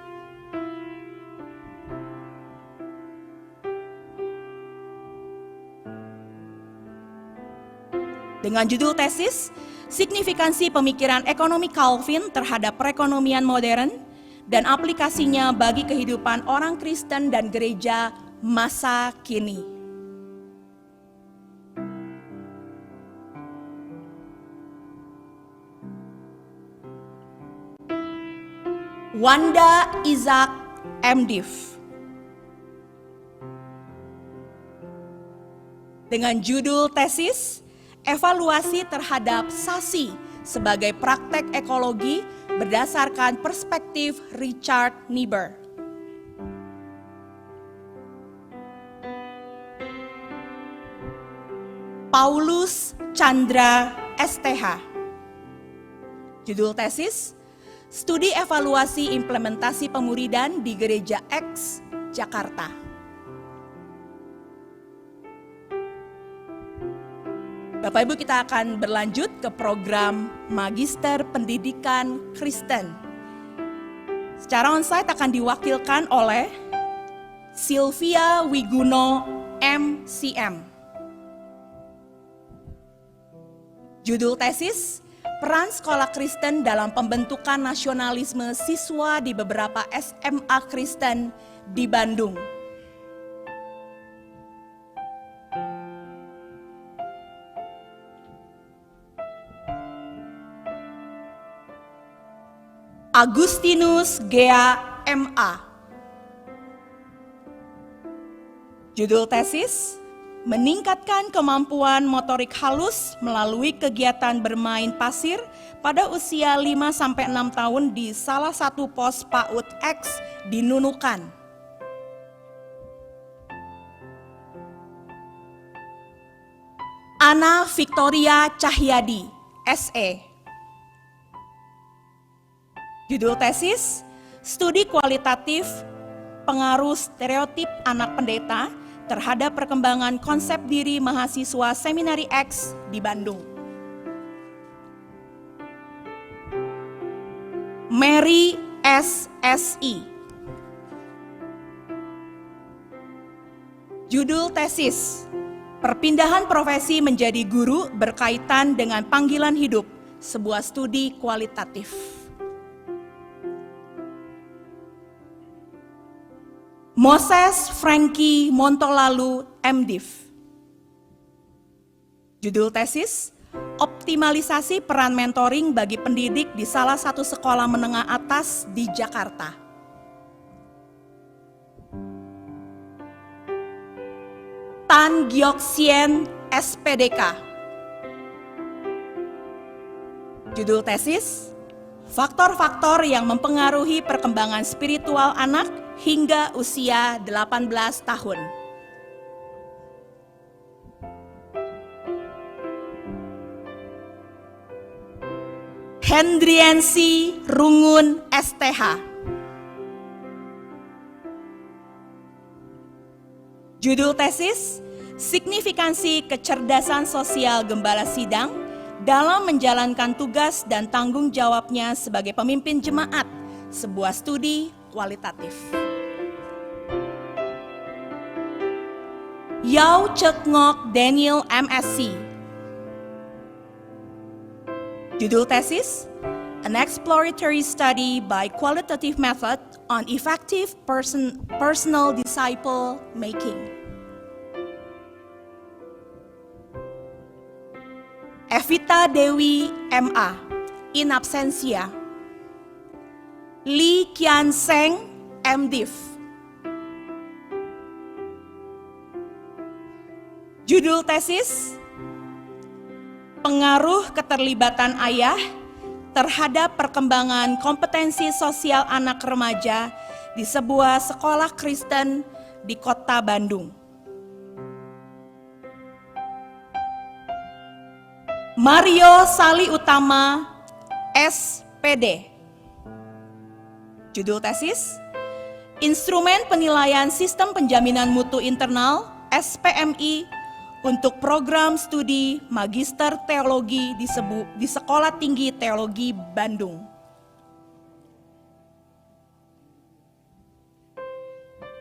Speaker 19: Dengan judul tesis, Signifikansi Pemikiran Ekonomi Calvin terhadap Perekonomian Modern dan aplikasinya bagi kehidupan orang Kristen dan gereja masa kini. Wanda Isaac MDiv. Dengan judul tesis, Evaluasi terhadap SASI sebagai praktek ekologi berdasarkan perspektif Richard Niebuhr. Paulus Chandra STH. Judul tesis, Studi Evaluasi Implementasi Pemuridan di Gereja X, Jakarta. Bapak Ibu, kita akan berlanjut ke program Magister Pendidikan Kristen. Secara onsite akan diwakilkan oleh Sylvia Wiguno MCM. Judul tesis, Peran Sekolah Kristen dalam Pembentukan Nasionalisme Siswa di beberapa SMA Kristen di Bandung. Agustinus Gea MA. Judul tesis, meningkatkan kemampuan motorik halus melalui kegiatan bermain pasir pada usia 5-6 tahun di salah satu pos PAUD X di Nunukan. Ana Victoria Cahyadi, SE. Judul tesis, Studi Kualitatif Pengaruh Stereotip Anak Pendeta terhadap Perkembangan Konsep Diri Mahasiswa Seminari X di Bandung. Mary SSI. Judul tesis, Perpindahan Profesi Menjadi Guru Berkaitan dengan Panggilan Hidup, sebuah studi kualitatif. Moses Frankie Montolalu MDiv. Judul tesis, Optimalisasi Peran Mentoring bagi Pendidik di salah satu sekolah menengah atas di Jakarta. Tan Giok Sien SPDK. Judul tesis, Faktor-faktor yang mempengaruhi perkembangan spiritual anak hingga usia 18 tahun. Hendriansi Rungun STH. Judul tesis, Signifikansi Kecerdasan Sosial Gembala Sidang dalam menjalankan tugas dan tanggung jawabnya sebagai pemimpin jemaat, sebuah studi kualitatif. Yau Cek Ngok Daniel MSc. Judul tesis, An Exploratory Study by Qualitative Method on Effective Personal Disciple Making. Evita Dewi MA, in absentia. Lee Kian Seng MDiv. Judul tesis, pengaruh keterlibatan ayah terhadap perkembangan kompetensi sosial anak remaja di sebuah sekolah Kristen di Kota Bandung. Mario Sali Utama, SPD. Judul tesis, Instrumen Penilaian Sistem Penjaminan Mutu Internal (SPMI) untuk program studi Magister Teologi di Sekolah Tinggi Teologi Bandung.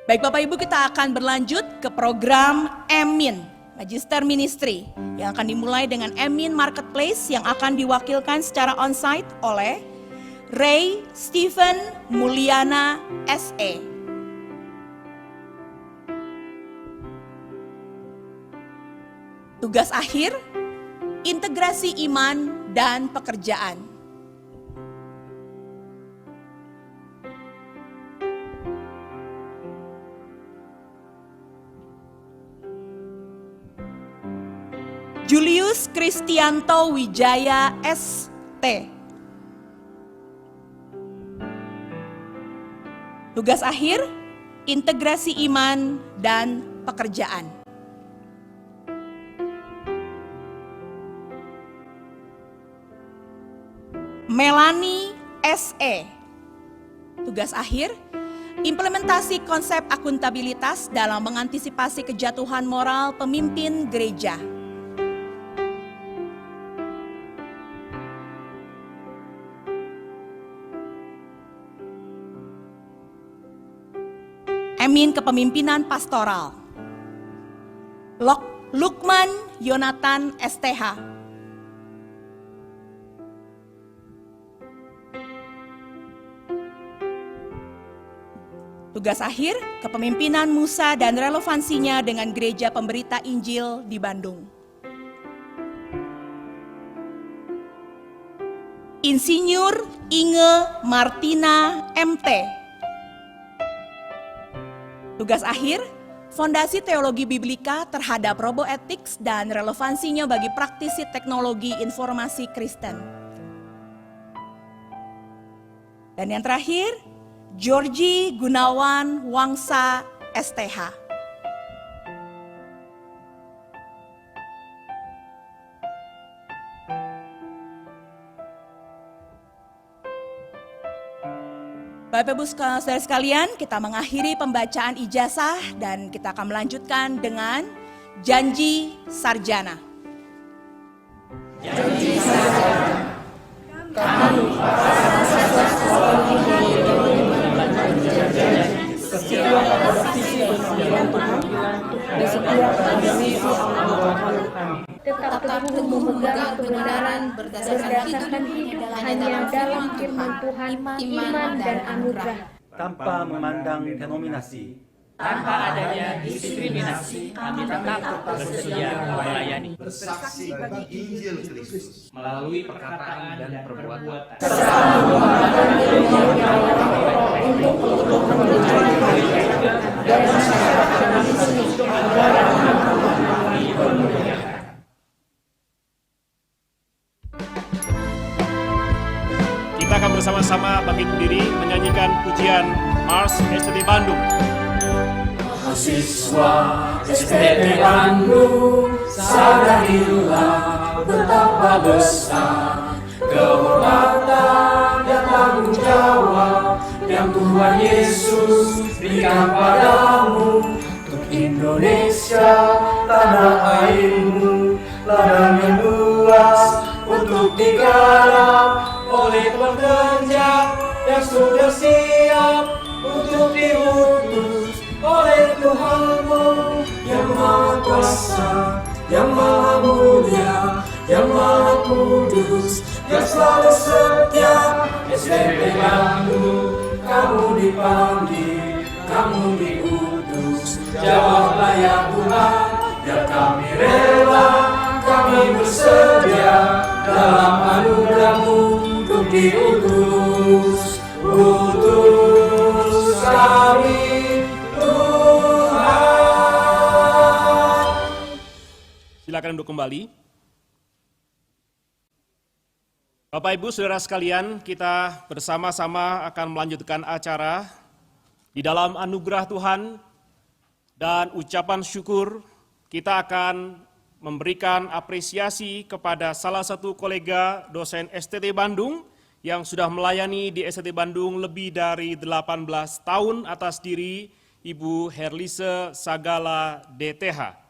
Speaker 19: Baik Bapak Ibu, kita akan berlanjut ke program EMIN, Magister Ministry, yang akan dimulai dengan EMIN Marketplace yang akan diwakilkan secara onsite oleh Ray Stephen Mulyana SE. Tugas akhir, integrasi iman dan pekerjaan. Julius Kristianto Wijaya ST. Tugas akhir, integrasi iman dan pekerjaan. Melanie SE. Tugas akhir, implementasi konsep akuntabilitas dalam mengantisipasi kejatuhan moral pemimpin gereja. Emin Kepemimpinan Pastoral. Lukman Yonatan STH. Tugas akhir, kepemimpinan Musa dan relevansinya dengan Gereja Pemberita Injil di Bandung. Insinyur Inge Martina MT. Tugas akhir, fondasi teologi biblika terhadap roboetics dan relevansinya bagi praktisi teknologi informasi Kristen. Dan yang terakhir, Georgie Gunawan Wangsa STH. Bapak Ibu saudara sekalian, kita mengakhiri pembacaan ijazah dan kita akan melanjutkan dengan janji sarjana. Janji sarjana. Kami, mahasiswa psikologi setia pada visi pemanggilan Tuhan dan setia pada misi amanat Tuhan. Tetap teguh memegang kebenaran berdasarkan hidup hanya dalam firman Tuhan, iman dan anugerah.
Speaker 20: Tanpa memandang denominasi,
Speaker 21: tanpa adanya diskriminasi, kami tetap bersedia melayani.
Speaker 20: Bersaksi bagi Injil Kristus
Speaker 21: melalui perkataan dan perbuatan.
Speaker 14: Kita akan bersama-sama bangkit berdiri menyanyikan pujian Mars STT Bandung.
Speaker 22: Mahasiswa STT Bandung, sadarilah betapa besar kehormatan dan tanggung jawab yang Tuhan Yesus berikan padamu. Untuk Indonesia, tanah airmu, ladang yang luas untuk digarap oleh pekerja yang sudah siap untuk diutus oleh Tuhanmu yang Maha Kuasa, yang Maha Mulia, yang Maha Kudus, yang selalu setia. STT Bandung, kamu dipanggil, kamu diutus. Jawablah ya Tuhan, ya kami rela, kami bersedia dalam anugerah-Mu untuk diutus. Utus kami Tuhan.
Speaker 14: silakan duduk kembali. Bapak Ibu Saudara sekalian, kita bersama-sama akan melanjutkan acara di dalam anugerah Tuhan dan ucapan syukur. Kita akan memberikan apresiasi kepada salah satu kolega dosen STT Bandung yang sudah melayani di STT Bandung lebih dari 18 tahun atas diri Ibu Herlise Sagala DTH.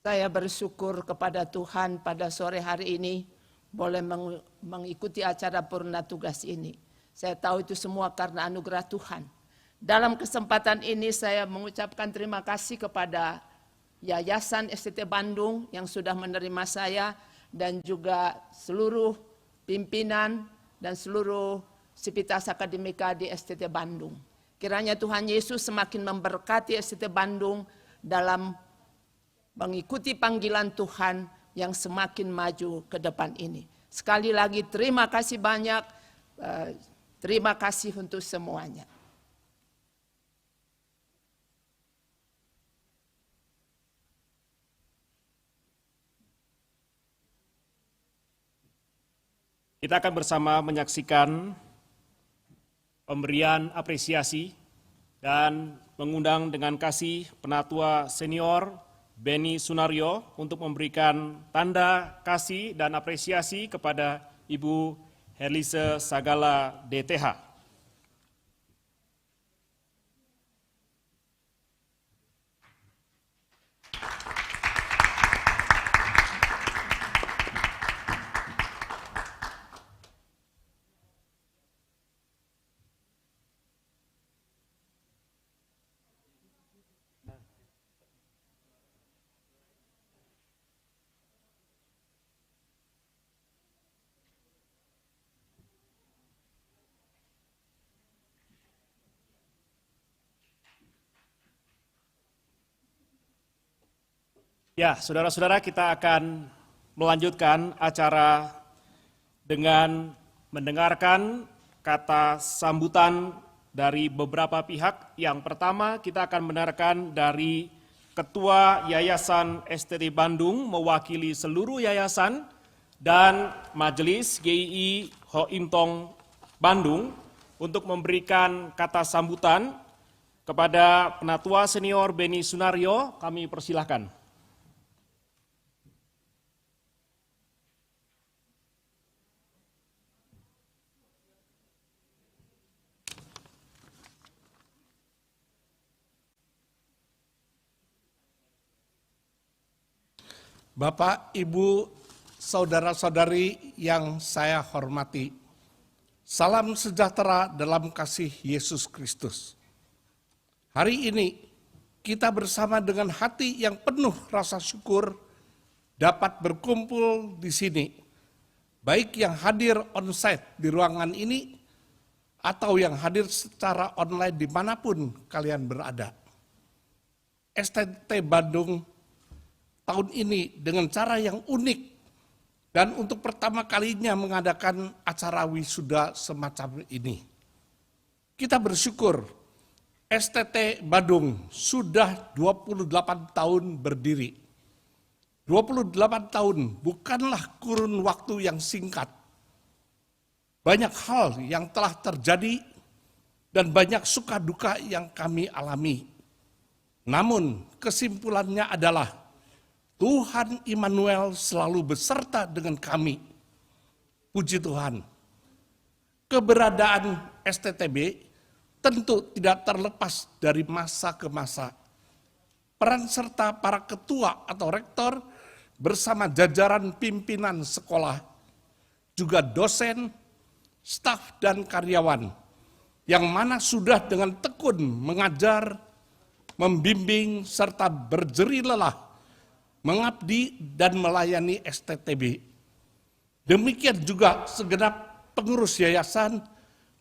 Speaker 3: Saya bersyukur kepada Tuhan pada sore hari ini boleh mengikuti acara purna tugas ini. Saya tahu itu semua karena anugerah Tuhan. Dalam kesempatan ini saya mengucapkan terima kasih kepada Yayasan STT Bandung yang sudah menerima saya dan juga seluruh pimpinan dan seluruh sivitas akademika di STT Bandung. Kiranya Tuhan Yesus semakin memberkati STT Bandung dalam mengikuti panggilan Tuhan yang semakin maju ke depan ini. Sekali lagi terima kasih banyak, terima kasih untuk semuanya.
Speaker 14: Kita akan bersama menyaksikan pemberian apresiasi dan mengundang dengan kasih Penatua Senior Beni Sunario untuk memberikan tanda kasih dan apresiasi kepada Ibu Herlise Sagala DTH. Ya, saudara-saudara, kita akan melanjutkan acara dengan mendengarkan kata sambutan dari beberapa pihak. Yang pertama, kita akan mendengarkan dari Ketua Yayasan STT Bandung mewakili seluruh yayasan dan Majelis GII Hointong Bandung untuk memberikan kata sambutan kepada Penatua Senior Beni Sunario. Kami persilahkan.
Speaker 4: Bapak, Ibu, saudara-saudari yang saya hormati, salam sejahtera dalam kasih Yesus Kristus. Hari ini kita bersama dengan hati yang penuh rasa syukur dapat berkumpul di sini, baik yang hadir onsite di ruangan ini atau yang hadir secara online dimanapun kalian berada. STT Bandung tahun ini dengan cara yang unik dan untuk pertama kalinya mengadakan acara wisuda semacam ini. Kita bersyukur STT Bandung sudah 28 tahun berdiri. 28 tahun bukanlah kurun waktu yang singkat. Banyak hal yang telah terjadi dan banyak suka duka yang kami alami. Namun kesimpulannya adalah Tuhan Immanuel selalu beserta dengan kami. Puji Tuhan. Keberadaan STTB tentu tidak terlepas dari masa ke masa. Peran serta para ketua atau rektor bersama jajaran pimpinan sekolah, juga dosen, staf dan karyawan, yang mana sudah dengan tekun mengajar, membimbing, serta berjeri lelah, mengabdi dan melayani STTB. Demikian juga segenap pengurus yayasan,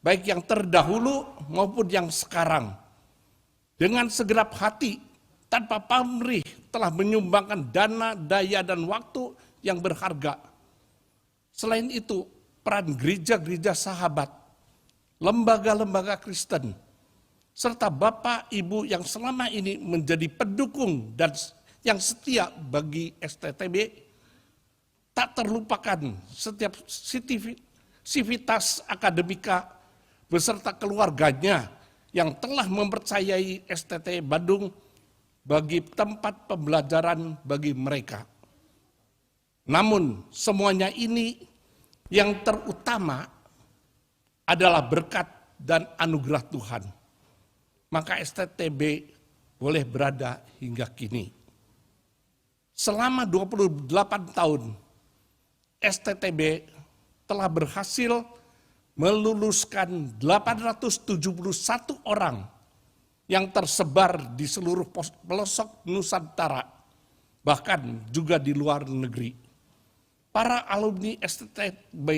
Speaker 4: baik yang terdahulu maupun yang sekarang, dengan segenap hati, tanpa pamrih telah menyumbangkan dana, daya, dan waktu yang berharga. Selain itu, peran gereja-gereja sahabat, lembaga-lembaga Kristen, serta Bapak Ibu yang selama ini menjadi pendukung dan yang setia bagi STTB, tak terlupakan setiap sivitas akademika beserta keluarganya yang telah mempercayai STT Bandung bagi tempat pembelajaran bagi mereka. Namun semuanya ini yang terutama adalah berkat dan anugerah Tuhan. Maka STTB boleh berada hingga kini. Selama 28 tahun, STTB telah berhasil meluluskan 871 orang yang tersebar di seluruh pelosok Nusantara, bahkan juga di luar negeri. Para alumni STTB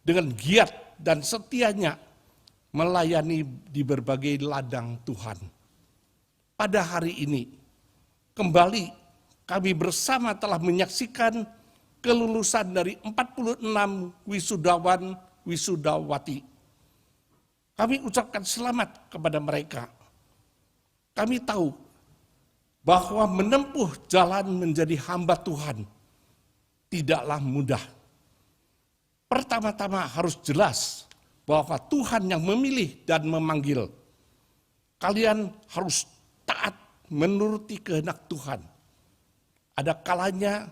Speaker 4: dengan giat dan setianya melayani di berbagai ladang Tuhan. Pada hari ini, kembali kami bersama telah menyaksikan kelulusan dari 46 wisudawan wisudawati. Kami ucapkan selamat kepada mereka. Kami tahu bahwa menempuh jalan menjadi hamba Tuhan tidaklah mudah. Pertama-tama harus jelas bahwa Tuhan yang memilih dan memanggil. Kalian harus taat menuruti kehendak Tuhan. Ada kalanya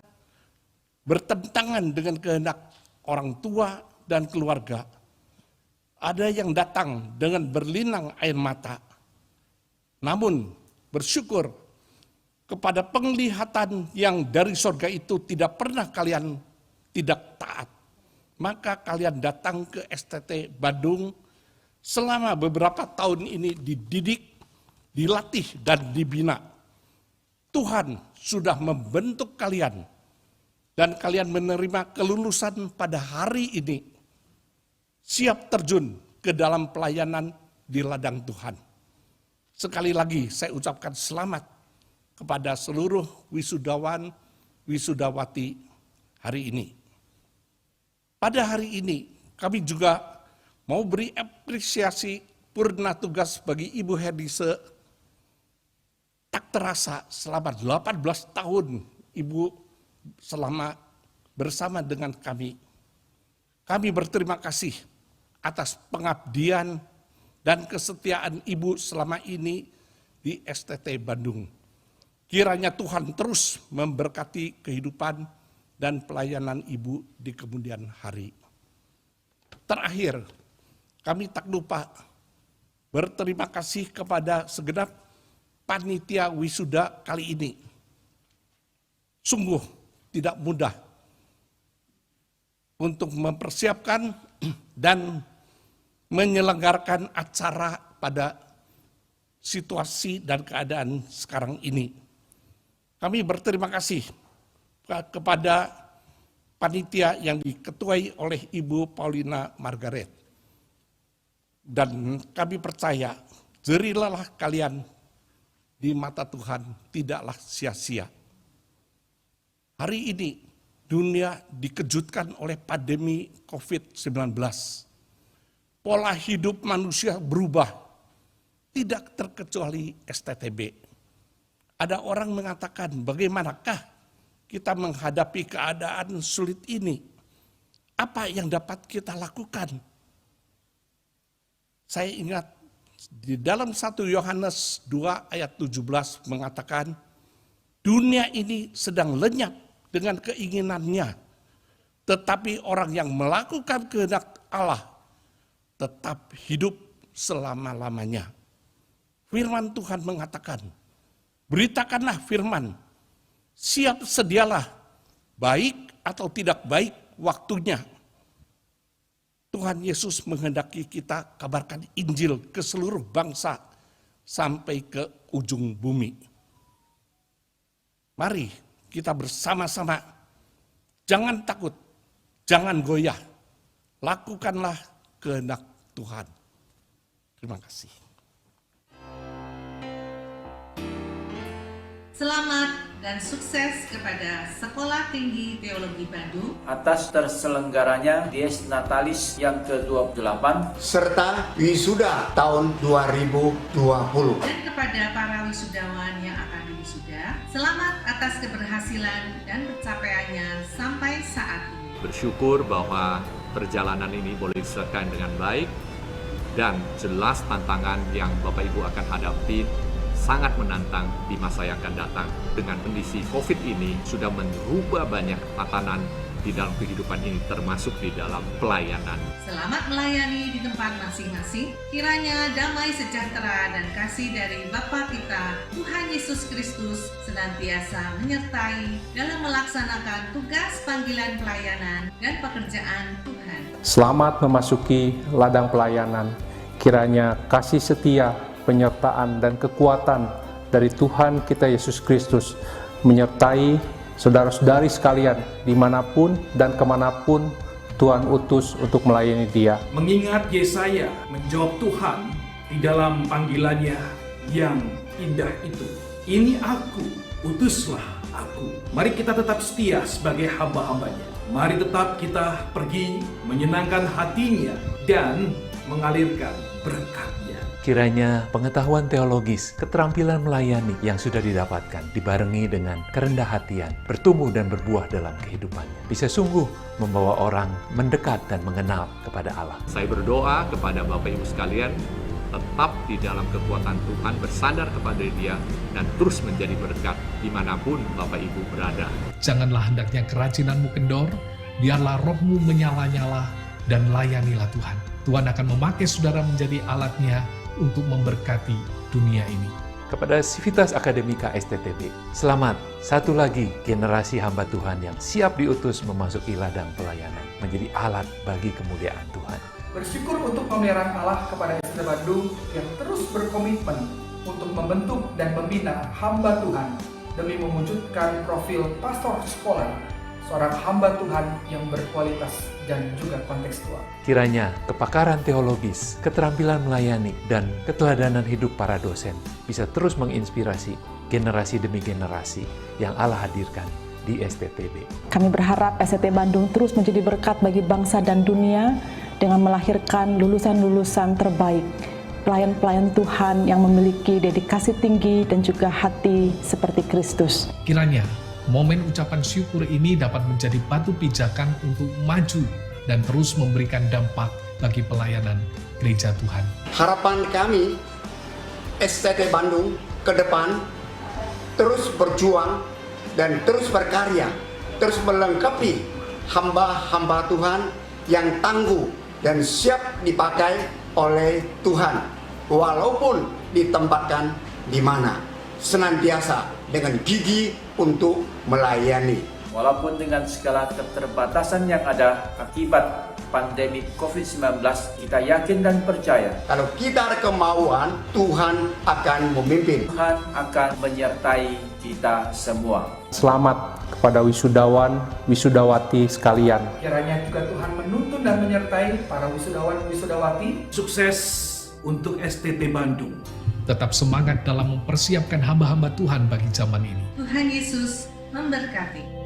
Speaker 4: bertentangan dengan kehendak orang tua dan keluarga. Ada yang datang dengan berlinang air mata. Namun bersyukur kepada penglihatan yang dari surga itu tidak pernah kalian tidak taat. Maka kalian datang ke STT Bandung selama beberapa tahun ini dididik, dilatih dan dibina. Tuhan sudah membentuk kalian dan kalian menerima kelulusan pada hari ini, siap terjun ke dalam pelayanan di ladang Tuhan. Sekali lagi saya ucapkan selamat kepada seluruh wisudawan, wisudawati hari ini. Pada hari ini kami juga mau beri apresiasi purna tugas bagi Ibu Herdise. Tak terasa selama 18 tahun Ibu selama bersama dengan kami. Kami berterima kasih atas pengabdian dan kesetiaan Ibu selama ini di STT Bandung. Kiranya Tuhan terus memberkati kehidupan dan pelayanan Ibu di kemudian hari. Terakhir, kami tak lupa berterima kasih kepada segenap panitia wisuda kali ini. Sungguh tidak mudah untuk mempersiapkan dan menyelenggarakan acara pada situasi dan keadaan sekarang ini. Kami berterima kasih kepada panitia yang diketuai oleh Ibu Paulina Margaret. Dan kami percaya jerilah kalian di mata Tuhan tidaklah sia-sia. Hari ini dunia dikejutkan oleh pandemi COVID-19. Pola hidup manusia berubah, tidak terkecuali STTB. Ada orang mengatakan, bagaimanakah kita menghadapi keadaan sulit ini? Apa yang dapat kita lakukan? Saya ingat Di dalam 1 Yohanes 2 ayat 17 mengatakan, dunia ini sedang lenyap dengan keinginannya, tetapi orang yang melakukan kehendak Allah tetap hidup selama-lamanya. Firman Tuhan mengatakan, beritakanlah firman, siap sedialah, baik atau tidak baik waktunya. Tuhan Yesus menghendaki kita kabarkan Injil ke seluruh bangsa sampai ke ujung bumi. Mari kita bersama-sama, jangan takut, jangan goyah, lakukanlah kehendak Tuhan. Terima kasih.
Speaker 5: Selamat dan sukses kepada Sekolah Tinggi Teologi Bandung
Speaker 6: atas terselenggaranya Dies Natalis yang ke-28
Speaker 23: serta wisuda tahun 2020.
Speaker 5: dan kepada para wisudawan yang akan wisuda. Selamat atas keberhasilan dan pencapaiannya sampai saat ini.
Speaker 24: Bersyukur bahwa perjalanan ini boleh diselesaikan dengan baik dan jelas tantangan yang Bapak Ibu akan hadapi sangat menantang di masa yang akan datang. Dengan kondisi COVID ini sudah merubah banyak tatanan di dalam kehidupan ini, termasuk di dalam pelayanan.
Speaker 5: Selamat melayani di tempat masing-masing. Kiranya damai sejahtera dan kasih dari Bapa kita, Tuhan Yesus Kristus, senantiasa menyertai dalam melaksanakan tugas panggilan pelayanan dan pekerjaan Tuhan.
Speaker 25: Selamat memasuki ladang pelayanan. Kiranya kasih setia, penyertaan dan kekuatan dari Tuhan kita Yesus Kristus menyertai saudara-saudari sekalian dimanapun dan kemanapun Tuhan utus untuk melayani Dia.
Speaker 26: Mengingat Yesaya menjawab Tuhan di dalam panggilannya yang indah itu, ini aku, utuslah aku. Mari kita tetap setia sebagai hamba-hambanya. Mari tetap kita pergi menyenangkan hatinya dan mengalirkan berkat-Nya.
Speaker 11: Kiranya pengetahuan teologis, keterampilan melayani yang sudah didapatkan dibarengi dengan kerendah hatian, bertumbuh dan berbuah dalam kehidupannya. Bisa sungguh membawa orang mendekat dan mengenal kepada Allah.
Speaker 24: Saya berdoa kepada Bapak Ibu sekalian, tetap di dalam kekuatan Tuhan, bersandar kepada Dia, dan terus menjadi berkat dimanapun Bapak Ibu berada.
Speaker 27: Janganlah hendaknya kerajinanmu kendor, biarlah rohmu menyala-nyala, dan layanilah Tuhan. Tuhan akan memakai saudara menjadi alatnya untuk memberkati dunia ini.
Speaker 11: Kepada Civitas Akademika STTB, selamat satu lagi generasi hamba Tuhan yang siap diutus memasuki ladang pelayanan, menjadi alat bagi kemuliaan Tuhan.
Speaker 28: Bersyukur untuk pemeliharaan Allah kepada STT Bandung yang terus berkomitmen untuk membentuk dan membina hamba Tuhan demi mewujudkan profil pastor sekolah, seorang hamba Tuhan yang berkualitas dan juga kontekstual.
Speaker 11: Kiranya kepakaran teologis, keterampilan melayani, dan keteladanan hidup para dosen bisa terus menginspirasi generasi demi generasi yang Allah hadirkan di STTB.
Speaker 29: Kami berharap STT Bandung terus menjadi berkat bagi bangsa dan dunia dengan melahirkan lulusan-lulusan terbaik, pelayan-pelayan Tuhan yang memiliki dedikasi tinggi dan juga hati seperti Kristus.
Speaker 27: Kiranya momen ucapan syukur ini dapat menjadi batu pijakan untuk maju dan terus memberikan dampak bagi pelayanan gereja Tuhan.
Speaker 23: Harapan kami, STT Bandung ke depan terus berjuang dan terus berkarya, terus melengkapi hamba-hamba Tuhan yang tangguh dan siap dipakai oleh Tuhan, walaupun ditempatkan di mana, senantiasa dengan gigi untuk melayani.
Speaker 6: Walaupun dengan segala keterbatasan yang ada akibat pandemi COVID-19, kita yakin dan percaya
Speaker 23: kalau kita ada kemauan, Tuhan akan memimpin.
Speaker 6: Tuhan akan menyertai kita semua.
Speaker 25: Selamat kepada wisudawan, wisudawati sekalian.
Speaker 28: Kiranya juga Tuhan menuntun dan menyertai para wisudawan-wisudawati.
Speaker 26: Sukses untuk STT Bandung.
Speaker 27: Tetap semangat dalam mempersiapkan hamba-hamba Tuhan bagi zaman ini.
Speaker 5: Tuhan Yesus memberkati.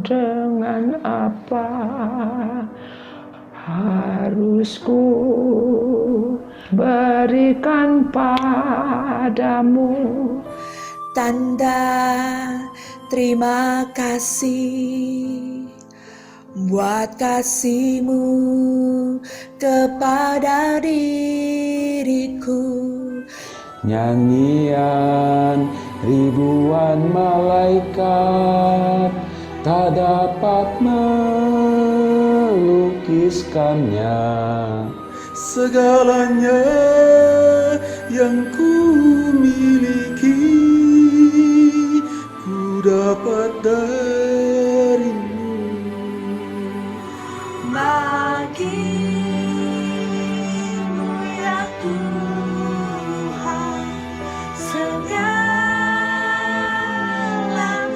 Speaker 1: dengan apa harus ku berikan padamu
Speaker 19: tanda terima kasih buat kasih-Mu kepada diriku.
Speaker 2: Nyanyian ribuan malaikat tak dapat melukiskannya.
Speaker 22: Segalanya yang ku miliki ku dapat darimu.
Speaker 19: Bagimu ya Tuhan segala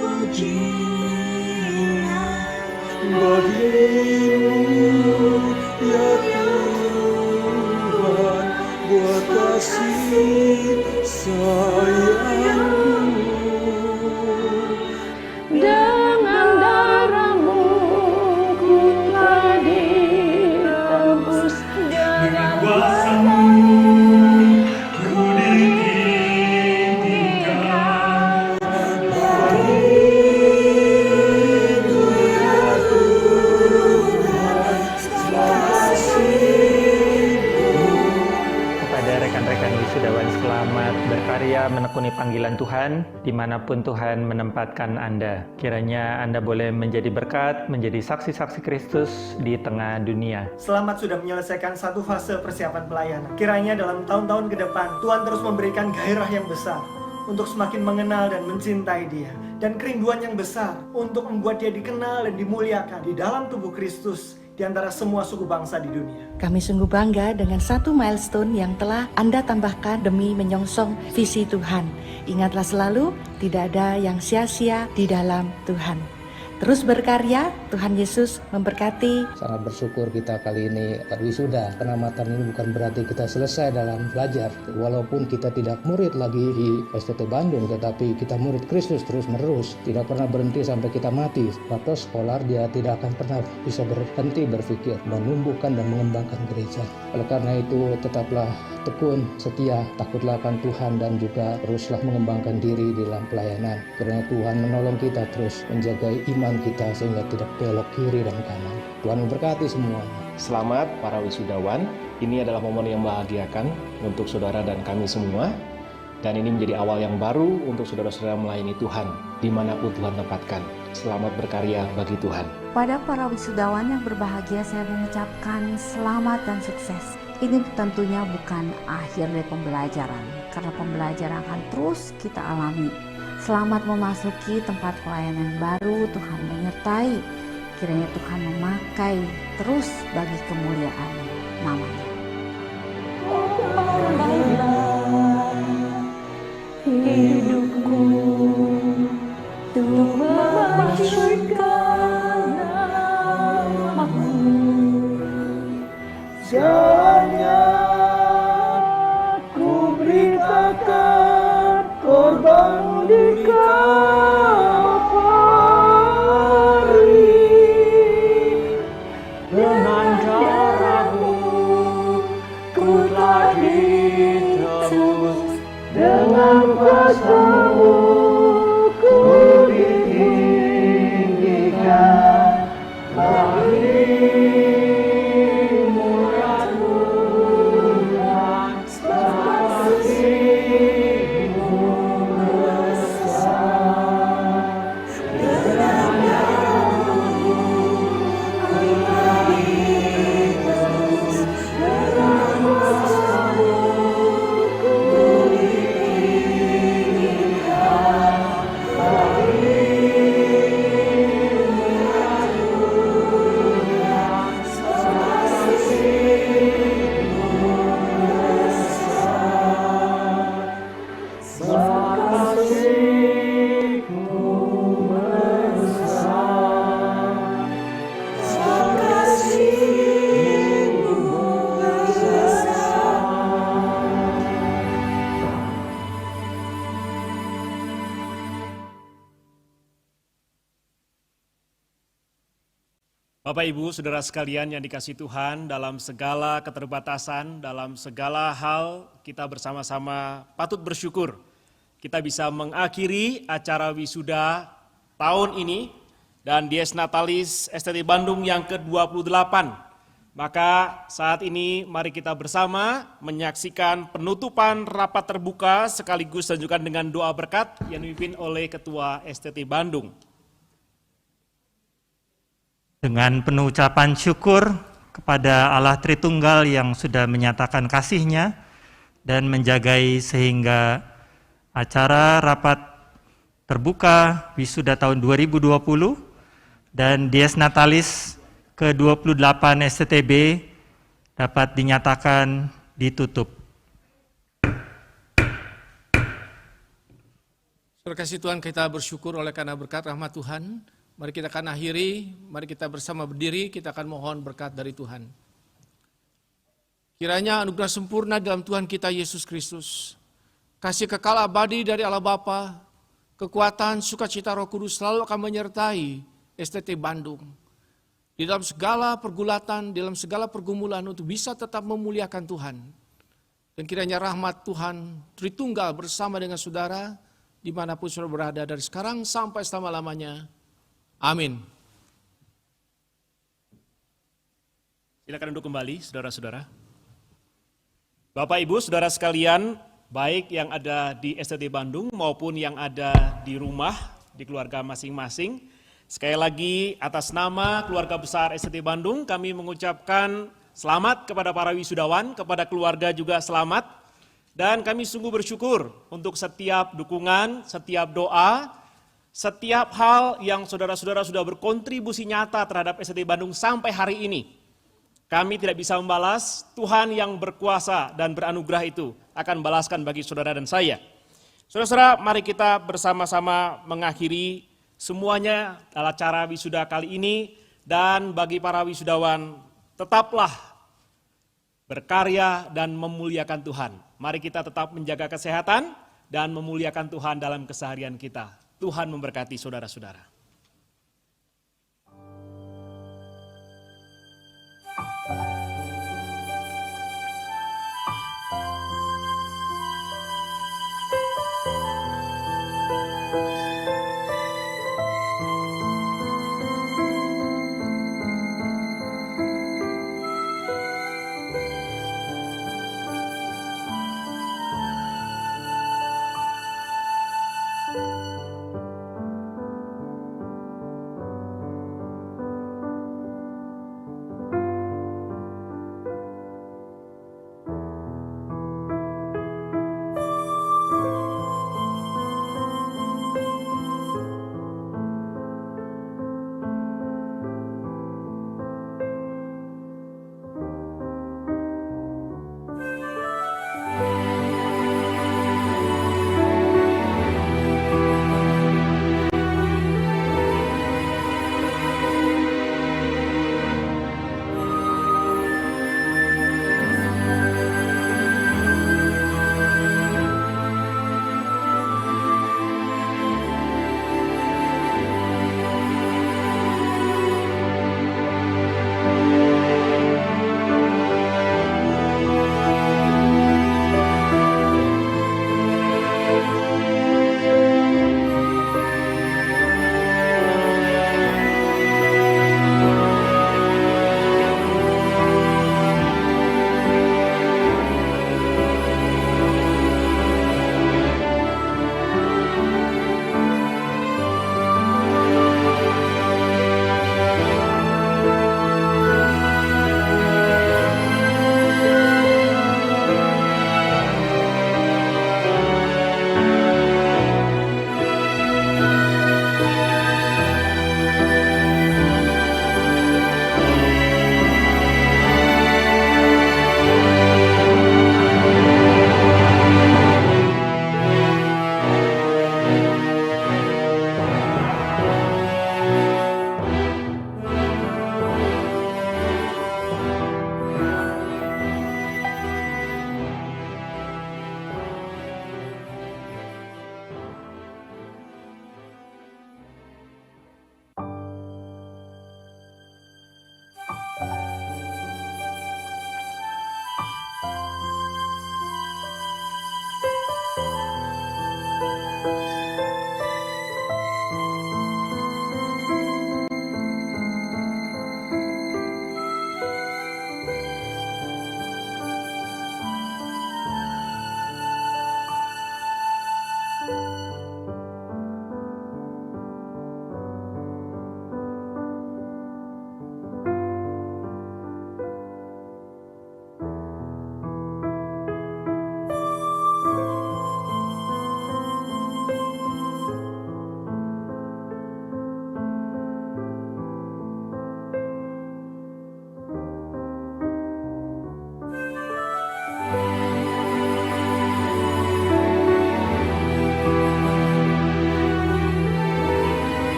Speaker 19: pujian.
Speaker 22: Bagimu ya Tuhan buat kasih sayangmu.
Speaker 1: dengan darah-Mu ku telah ditebus dengan kuasa-Mu ku ditinggikan.
Speaker 22: Bagimu ya Tuhan
Speaker 15: Kepada rekan-rekan wisudawan, selamat berkarya menekuni panggilan Tuhan dimanapun Tuhan menempatkan Anda. Kiranya Anda boleh menjadi berkat, menjadi saksi-saksi Kristus di tengah dunia.
Speaker 7: Selamat sudah menyelesaikan satu fase persiapan pelayanan. Kiranya dalam tahun-tahun ke depan Tuhan terus memberikan gairah yang besar untuk semakin mengenal dan mencintai Dia, dan kerinduan yang besar untuk membuat Dia dikenal dan dimuliakan di dalam tubuh Kristus di antara semua suku bangsa di dunia.
Speaker 8: Kami sungguh bangga dengan satu milestone yang telah Anda tambahkan demi menyongsong visi Tuhan. Ingatlah selalu, tidak ada yang sia-sia di dalam Tuhan. Terus berkarya, Tuhan Yesus memberkati.
Speaker 9: Sangat bersyukur kita kali ini wisuda. Penamatan ini bukan berarti kita selesai dalam belajar. Walaupun kita tidak murid lagi di STT Bandung, tetapi kita murid Kristus terus menerus. Tidak pernah berhenti sampai kita mati. Waktu sekolah dia tidak akan pernah bisa berhenti berpikir, menumbuhkan dan mengembangkan gereja. Oleh karena itu tetaplah tekun, setia, takutlah akan Tuhan, dan juga teruslah mengembangkan diri dalam pelayanan. Karena Tuhan menolong kita terus menjaga iman kita sehingga tidak belok kiri dan kanan. Tuhan memberkati semua.
Speaker 10: Selamat para wisudawan. Ini adalah momen yang membahagiakan untuk saudara dan kami semua. Dan ini menjadi awal yang baru untuk saudara-saudara melayani Tuhan dimanapun Tuhan tempatkan. Selamat berkarya bagi Tuhan.
Speaker 12: Pada para wisudawan yang berbahagia, saya mengucapkan selamat dan sukses. Ini tentunya bukan akhir dari pembelajaran, karena pembelajaran akan terus kita alami. Selamat memasuki tempat pelayanan baru. Tuhan menyertai. Kiranya Tuhan memakai terus bagi kemuliaan nama-Nya.
Speaker 1: Hidupku untuk memasyurkan nama-Mu.
Speaker 22: Jalannya ku beritakan korban di Kalvari. Dengan darah-Mu ku telah ditebus, dengan kuasa-Mu ku ditinggikan. Bagimu ya Tuhan
Speaker 10: Bapak Ibu, Saudara sekalian yang dikasihi Tuhan, dalam segala keterbatasan, dalam segala hal kita bersama-sama patut bersyukur. Kita bisa mengakhiri acara wisuda tahun ini dan Dies Natalis STT Bandung yang ke-28. Maka saat ini mari kita bersama menyaksikan penutupan rapat terbuka sekaligus lanjutkan dengan doa berkat yang dipimpin oleh Ketua STT Bandung.
Speaker 15: Dengan penuh ucapan syukur kepada Allah Tritunggal yang sudah menyatakan kasih-Nya dan menjagai sehingga acara rapat terbuka wisuda tahun 2020 dan Dies Natalis ke-28 STTB dapat dinyatakan ditutup.
Speaker 25: Saudara kasih Tuhan, kita bersyukur oleh karena berkat rahmat Tuhan. Mari kita akan akhiri, mari kita bersama berdiri, kita akan mohon berkat dari Tuhan. Kiranya anugerah sempurna dalam Tuhan kita Yesus Kristus, kasih kekal abadi dari Allah Bapa, kekuatan, sukacita Roh Kudus selalu akan menyertai STT Bandung. Di dalam segala pergulatan, di dalam segala pergumulan untuk bisa tetap memuliakan Tuhan. Dan kiranya rahmat Tuhan Tritunggal bersama dengan saudara, dimanapun saudara berada dari sekarang sampai selama-lamanya. Amin.
Speaker 10: Silakan duduk kembali, saudara-saudara. Bapak, Ibu, saudara sekalian, baik yang ada di STT Bandung maupun yang ada di rumah, di keluarga masing-masing. Sekali lagi, atas nama keluarga besar STT Bandung, kami mengucapkan selamat kepada para wisudawan, kepada keluarga juga selamat. Dan kami sungguh bersyukur untuk setiap dukungan, setiap doa, setiap hal yang saudara-saudara sudah berkontribusi nyata terhadap STT Bandung sampai hari ini. Kami tidak bisa membalas, Tuhan yang berkuasa dan beranugerah itu akan balaskan bagi saudara dan saya. Saudara-saudara, mari kita bersama-sama mengakhiri semuanya dalam acara wisuda kali ini. Dan bagi para wisudawan, tetaplah berkarya dan memuliakan Tuhan. Mari kita tetap menjaga kesehatan dan memuliakan Tuhan dalam keseharian kita. Tuhan memberkati saudara-saudara.